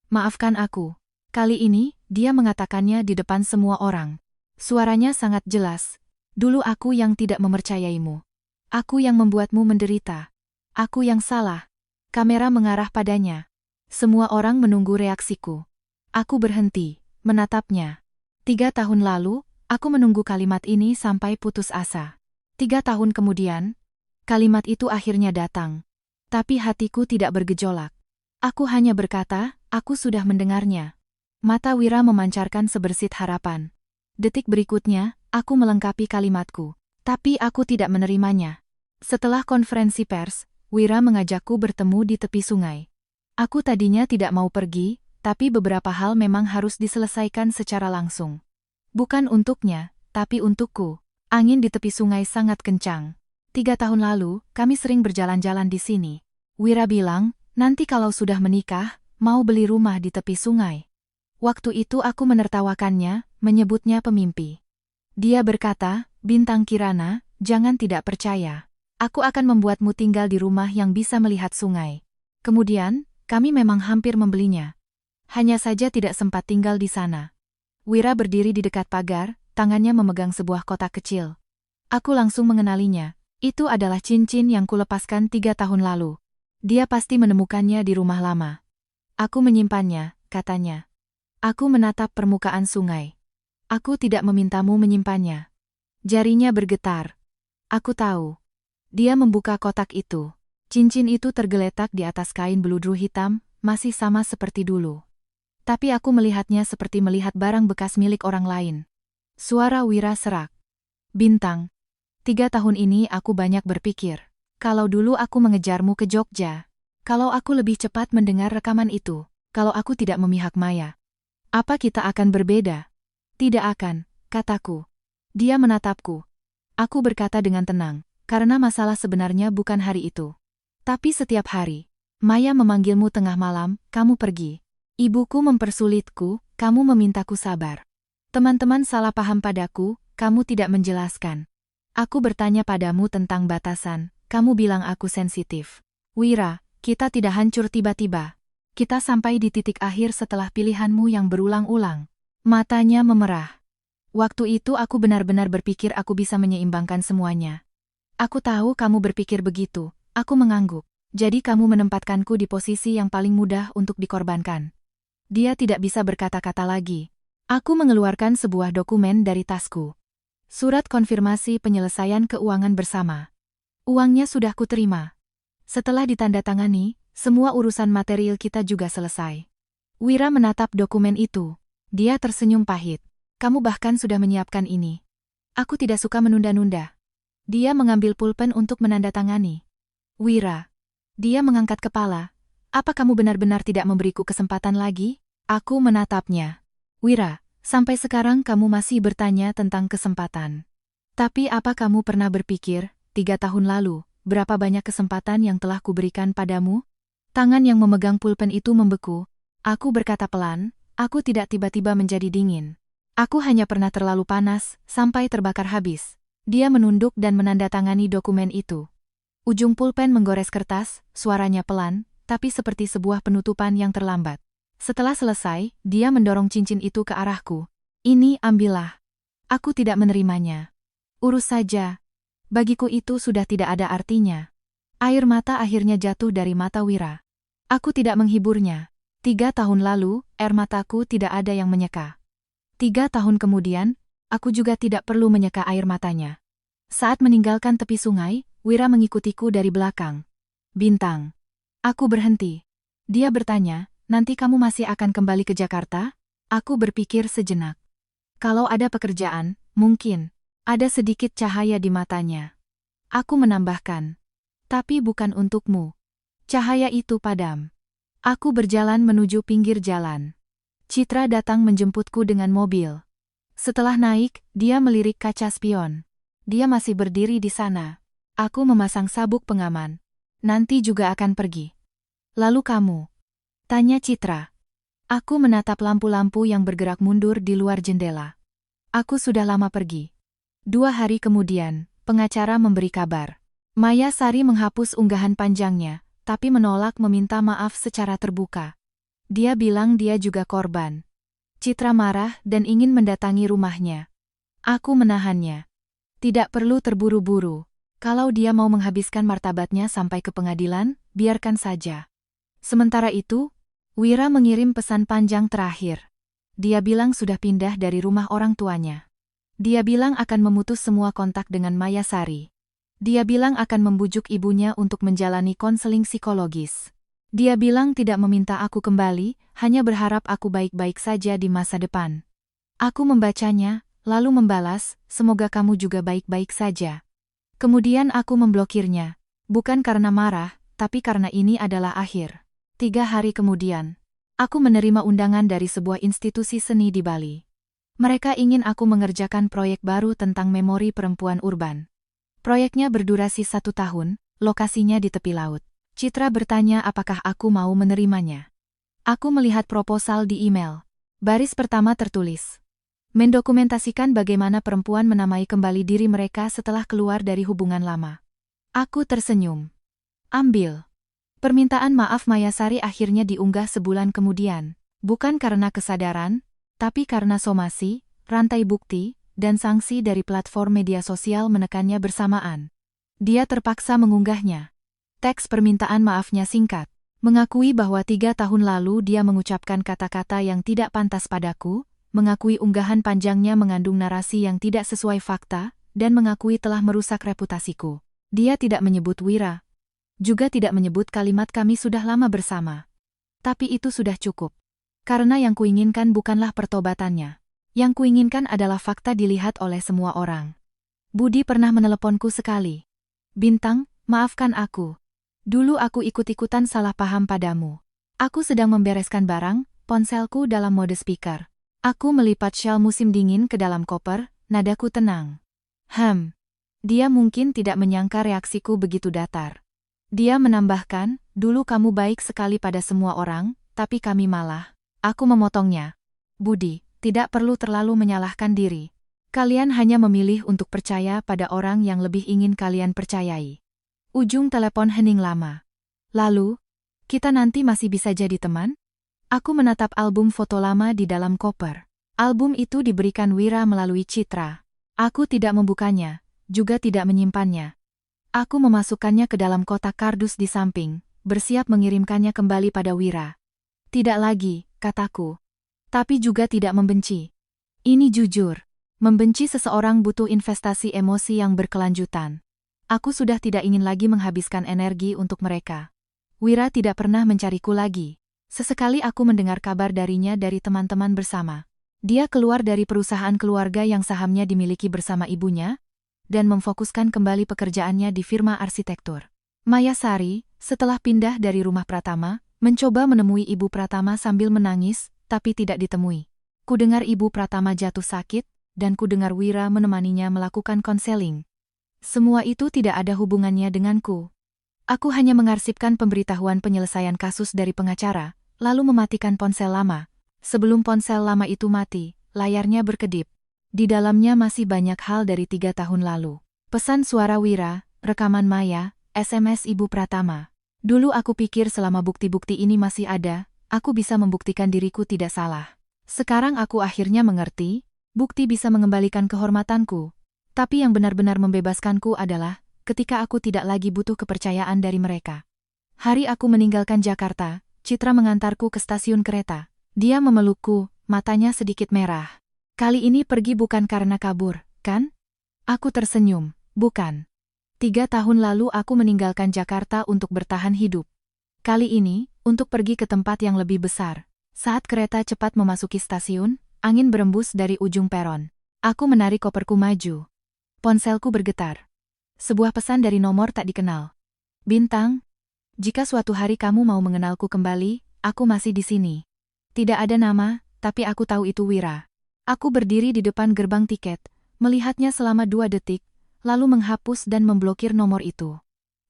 maafkan aku. Kali ini, dia mengatakannya di depan semua orang. Suaranya sangat jelas. Dulu aku yang tidak mempercayaimu. Aku yang membuatmu menderita. Aku yang salah. Kamera mengarah padanya. Semua orang menunggu reaksiku. Aku berhenti, menatapnya. 3 tahun lalu, aku menunggu kalimat ini sampai putus asa. 3 tahun kemudian, kalimat itu akhirnya datang. Tapi hatiku tidak bergejolak. Aku hanya berkata, aku sudah mendengarnya. Mata Wira memancarkan sebersit harapan. Detik berikutnya, aku melengkapi kalimatku. Tapi aku tidak menerimanya. Setelah konferensi pers, Wira mengajakku bertemu di tepi sungai. Aku tadinya tidak mau pergi, tapi beberapa hal memang harus diselesaikan secara langsung. Bukan untuknya, tapi untukku. Angin di tepi sungai sangat kencang. 3 tahun lalu, kami sering berjalan-jalan di sini. Wira bilang, nanti kalau sudah menikah, mau beli rumah di tepi sungai. Waktu itu aku menertawakannya, menyebutnya pemimpi. Dia berkata, Bintang Kirana, jangan tidak percaya. Aku akan membuatmu tinggal di rumah yang bisa melihat sungai. Kemudian, kami memang hampir membelinya. Hanya saja tidak sempat tinggal di sana. Wira berdiri di dekat pagar, tangannya memegang sebuah kotak kecil. Aku langsung mengenalinya. Itu adalah cincin yang kulepaskan 3 tahun lalu. Dia pasti menemukannya di rumah lama. Aku menyimpannya, katanya. Aku menatap permukaan sungai. Aku tidak memintamu menyimpannya. Jarinya bergetar. Aku tahu. Dia membuka kotak itu. Cincin itu tergeletak di atas kain beludru hitam, masih sama seperti dulu. Tapi aku melihatnya seperti melihat barang bekas milik orang lain. Suara Wira serak. Bintang. 3 tahun ini aku banyak berpikir. Kalau dulu aku mengejarmu ke Jogja. Kalau aku lebih cepat mendengar rekaman itu. Kalau aku tidak memihak Maya. Apa kita akan berbeda? Tidak akan, kataku. Dia menatapku. Aku berkata dengan tenang, karena masalah sebenarnya bukan hari itu. Tapi setiap hari, Maya memanggilmu tengah malam, kamu pergi. Ibuku mempersulitku, kamu memintaku sabar. Teman-teman salah paham padaku, kamu tidak menjelaskan. Aku bertanya padamu tentang batasan, kamu bilang aku sensitif. Wira, kita tidak hancur tiba-tiba. Kita sampai di titik akhir setelah pilihanmu yang berulang-ulang. Matanya memerah. Waktu itu aku benar-benar berpikir aku bisa menyeimbangkan semuanya. Aku tahu kamu berpikir begitu, aku mengangguk. Jadi kamu menempatkanku di posisi yang paling mudah untuk dikorbankan. Dia tidak bisa berkata-kata lagi. Aku mengeluarkan sebuah dokumen dari tasku. Surat konfirmasi penyelesaian keuangan bersama. Uangnya sudah kuterima. Setelah ditandatangani, semua urusan material kita juga selesai. Wira menatap dokumen itu. Dia tersenyum pahit. Kamu bahkan sudah menyiapkan ini. Aku tidak suka menunda-nunda. Dia mengambil pulpen untuk menandatangani. Wira. Dia mengangkat kepala. Apa kamu benar-benar tidak memberiku kesempatan lagi? Aku menatapnya. Wira, sampai sekarang kamu masih bertanya tentang kesempatan. Tapi apa kamu pernah berpikir, 3 tahun lalu, berapa banyak kesempatan yang telah kuberikan padamu? Tangan yang memegang pulpen itu membeku. Aku berkata pelan, aku tidak tiba-tiba menjadi dingin. Aku hanya pernah terlalu panas, sampai terbakar habis. Dia menunduk dan menandatangani dokumen itu. Ujung pulpen menggores kertas, suaranya pelan, tapi seperti sebuah penutupan yang terlambat. Setelah selesai, dia mendorong cincin itu ke arahku. Ini ambillah. Aku tidak menerimanya. Urus saja. Bagiku itu sudah tidak ada artinya. Air mata akhirnya jatuh dari mata Wira. Aku tidak menghiburnya. 3 tahun lalu, air mataku tidak ada yang menyeka. 3 tahun kemudian, aku juga tidak perlu menyeka air matanya. Saat meninggalkan tepi sungai, Wira mengikutiku dari belakang. Bintang. Aku berhenti. Dia bertanya, nanti kamu masih akan kembali ke Jakarta? Aku berpikir sejenak. Kalau ada pekerjaan, mungkin. Ada sedikit cahaya di matanya. Aku menambahkan. Tapi bukan untukmu. Cahaya itu padam. Aku berjalan menuju pinggir jalan. Citra datang menjemputku dengan mobil. Setelah naik, dia melirik kaca spion. Dia masih berdiri di sana. Aku memasang sabuk pengaman. Nanti juga akan pergi. Lalu kamu? Tanya Citra. Aku menatap lampu-lampu yang bergerak mundur di luar jendela. Aku sudah lama pergi. 2 hari kemudian, pengacara memberi kabar. Maya Sari menghapus unggahan panjangnya, tapi menolak meminta maaf secara terbuka. Dia bilang dia juga korban. Citra marah dan ingin mendatangi rumahnya. Aku menahannya. Tidak perlu terburu-buru. Kalau dia mau menghabiskan martabatnya sampai ke pengadilan, biarkan saja. Sementara itu, Wira mengirim pesan panjang terakhir. Dia bilang sudah pindah dari rumah orang tuanya. Dia bilang akan memutus semua kontak dengan Maya Sari. Dia bilang akan membujuk ibunya untuk menjalani konseling psikologis. Dia bilang tidak meminta aku kembali, hanya berharap aku baik-baik saja di masa depan. Aku membacanya, lalu membalas, semoga kamu juga baik-baik saja. Kemudian aku memblokirnya. Bukan karena marah, tapi karena ini adalah akhir. 3 hari kemudian, aku menerima undangan dari sebuah institusi seni di Bali. Mereka ingin aku mengerjakan proyek baru tentang memori perempuan urban. Proyeknya berdurasi 1 tahun, lokasinya di tepi laut. Citra bertanya apakah aku mau menerimanya. Aku melihat proposal di email. Baris pertama tertulis. Mendokumentasikan bagaimana perempuan menamai kembali diri mereka setelah keluar dari hubungan lama. Aku tersenyum. Ambil. Permintaan maaf Maya Sari akhirnya diunggah sebulan kemudian. Bukan karena kesadaran, tapi karena somasi, rantai bukti, dan sanksi dari platform media sosial menekannya bersamaan. Dia terpaksa mengunggahnya. Teks permintaan maafnya singkat. Mengakui bahwa 3 tahun lalu dia mengucapkan kata-kata yang tidak pantas padaku, mengakui unggahan panjangnya mengandung narasi yang tidak sesuai fakta, dan mengakui telah merusak reputasiku. Dia tidak menyebut Wira. Juga tidak menyebut kalimat kami sudah lama bersama. Tapi itu sudah cukup. Karena yang kuinginkan bukanlah pertobatannya. Yang kuinginkan adalah fakta dilihat oleh semua orang. Budi pernah meneleponku sekali. Bintang, maafkan aku. Dulu aku ikut-ikutan salah paham padamu. Aku sedang membereskan barang, ponselku dalam mode speaker. Aku melipat syal musim dingin ke dalam koper, nadaku tenang. Dia mungkin tidak menyangka reaksiku begitu datar. Dia menambahkan, dulu kamu baik sekali pada semua orang, tapi kami malah. Aku memotongnya. Budi, tidak perlu terlalu menyalahkan diri. Kalian hanya memilih untuk percaya pada orang yang lebih ingin kalian percayai. Ujung telepon hening lama. Lalu, kita nanti masih bisa jadi teman? Aku menatap album foto lama di dalam koper. Album itu diberikan Wira melalui Citra. Aku tidak membukanya, juga tidak menyimpannya. Aku memasukkannya ke dalam kotak kardus di samping, bersiap mengirimkannya kembali pada Wira. Tidak lagi, kataku. Tapi juga tidak membenci. Ini jujur. Membenci seseorang butuh investasi emosi yang berkelanjutan. Aku sudah tidak ingin lagi menghabiskan energi untuk mereka. Wira tidak pernah mencariku lagi. Sesekali aku mendengar kabar darinya dari teman-teman bersama. Dia keluar dari perusahaan keluarga yang sahamnya dimiliki bersama ibunya, dan memfokuskan kembali pekerjaannya di firma arsitektur. Maya Sari, setelah pindah dari rumah Pratama, mencoba menemui ibu Pratama sambil menangis, tapi tidak ditemui. Kudengar ibu Pratama jatuh sakit, dan kudengar Wira menemaninya melakukan konseling. Semua itu tidak ada hubungannya denganku. Aku hanya mengarsipkan pemberitahuan penyelesaian kasus dari pengacara, lalu mematikan ponsel lama. Sebelum ponsel lama itu mati, layarnya berkedip. Di dalamnya masih banyak hal dari 3 tahun lalu. Pesan suara Wira, rekaman Maya, SMS Ibu Pratama. Dulu aku pikir selama bukti-bukti ini masih ada, aku bisa membuktikan diriku tidak salah. Sekarang aku akhirnya mengerti, bukti bisa mengembalikan kehormatanku. Tapi yang benar-benar membebaskanku adalah, ketika aku tidak lagi butuh kepercayaan dari mereka. Hari aku meninggalkan Jakarta, Citra mengantarku ke stasiun kereta. Dia memelukku, matanya sedikit merah. Kali ini pergi bukan karena kabur, kan? Aku tersenyum, bukan. 3 tahun lalu aku meninggalkan Jakarta untuk bertahan hidup. Kali ini, untuk pergi ke tempat yang lebih besar. Saat kereta cepat memasuki stasiun, angin berembus dari ujung peron. Aku menarik koperku maju. Ponselku bergetar. Sebuah pesan dari nomor tak dikenal. Bintang, jika suatu hari kamu mau mengenalku kembali, aku masih di sini. Tidak ada nama, tapi aku tahu itu Wira. Aku berdiri di depan gerbang tiket, melihatnya selama 2 detik, lalu menghapus dan memblokir nomor itu.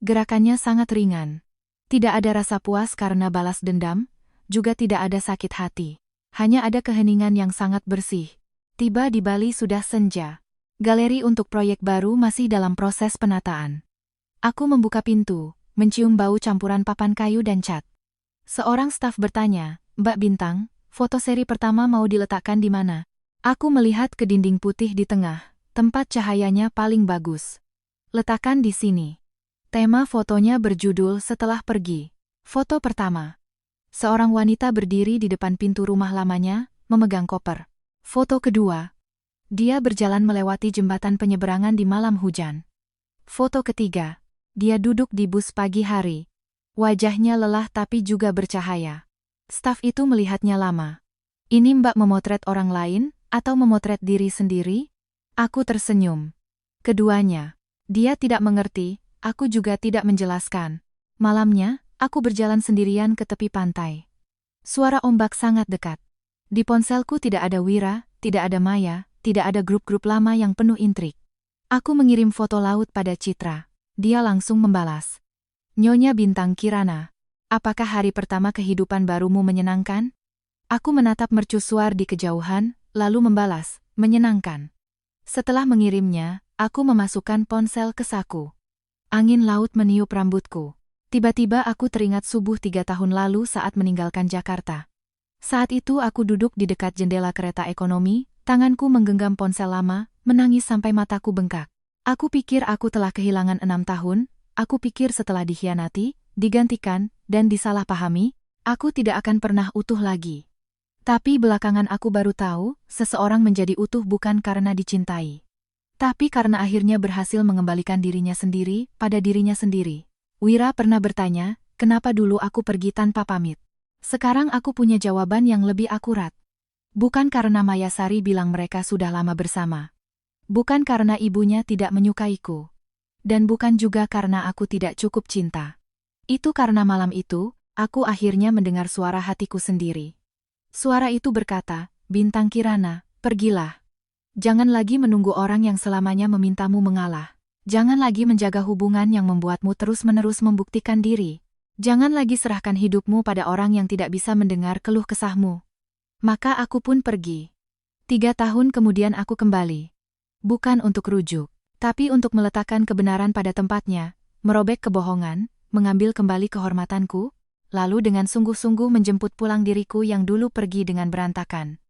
Gerakannya sangat ringan. Tidak ada rasa puas karena balas dendam, juga tidak ada sakit hati. Hanya ada keheningan yang sangat bersih. Tiba di Bali sudah senja. Galeri untuk proyek baru masih dalam proses penataan. Aku membuka pintu, mencium bau campuran papan kayu dan cat. Seorang staf bertanya, "Mbak Bintang, foto seri pertama mau diletakkan di mana?" Aku melihat ke dinding putih di tengah, tempat cahayanya paling bagus. "Letakkan di sini." Tema fotonya berjudul Setelah Pergi. Foto pertama. Seorang wanita berdiri di depan pintu rumah lamanya, memegang koper. Foto kedua. Dia berjalan melewati jembatan penyeberangan di malam hujan. Foto ketiga. Dia duduk di bus pagi hari. Wajahnya lelah tapi juga bercahaya. Staf itu melihatnya lama. "Ini Mbak memotret orang lain, atau memotret diri sendiri?" Aku tersenyum. Keduanya. Dia tidak mengerti, aku juga tidak menjelaskan. Malamnya, aku berjalan sendirian ke tepi pantai. Suara ombak sangat dekat. Di ponselku tidak ada Wira, tidak ada Maya, tidak ada grup-grup lama yang penuh intrik. Aku mengirim foto laut pada Citra. Dia langsung membalas. "Nyonya Bintang Kirana, apakah hari pertama kehidupan barumu menyenangkan?" Aku menatap mercusuar di kejauhan, lalu membalas, "Menyenangkan." Setelah mengirimnya, aku memasukkan ponsel ke saku. Angin laut meniup rambutku. Tiba-tiba aku teringat subuh 3 tahun lalu saat meninggalkan Jakarta. Saat itu aku duduk di dekat jendela kereta ekonomi, tanganku menggenggam ponsel lama, menangis sampai mataku bengkak. Aku pikir aku telah kehilangan 6 tahun, aku pikir setelah dikhianati, digantikan, dan disalahpahami, aku tidak akan pernah utuh lagi. Tapi belakangan aku baru tahu, seseorang menjadi utuh bukan karena dicintai. Tapi karena akhirnya berhasil mengembalikan dirinya sendiri, pada dirinya sendiri. Wira pernah bertanya, kenapa dulu aku pergi tanpa pamit. Sekarang aku punya jawaban yang lebih akurat. Bukan karena Mayasari bilang mereka sudah lama bersama. Bukan karena ibunya tidak menyukaiku. Dan bukan juga karena aku tidak cukup cinta. Itu karena malam itu, aku akhirnya mendengar suara hatiku sendiri. Suara itu berkata, "Bintang Kirana, pergilah. Jangan lagi menunggu orang yang selamanya memintamu mengalah. Jangan lagi menjaga hubungan yang membuatmu terus-menerus membuktikan diri. Jangan lagi serahkan hidupmu pada orang yang tidak bisa mendengar keluh kesahmu." Maka aku pun pergi. 3 tahun kemudian aku kembali. Bukan untuk rujuk, tapi untuk meletakkan kebenaran pada tempatnya, merobek kebohongan, mengambil kembali kehormatanku, lalu dengan sungguh-sungguh menjemput pulang diriku yang dulu pergi dengan berantakan.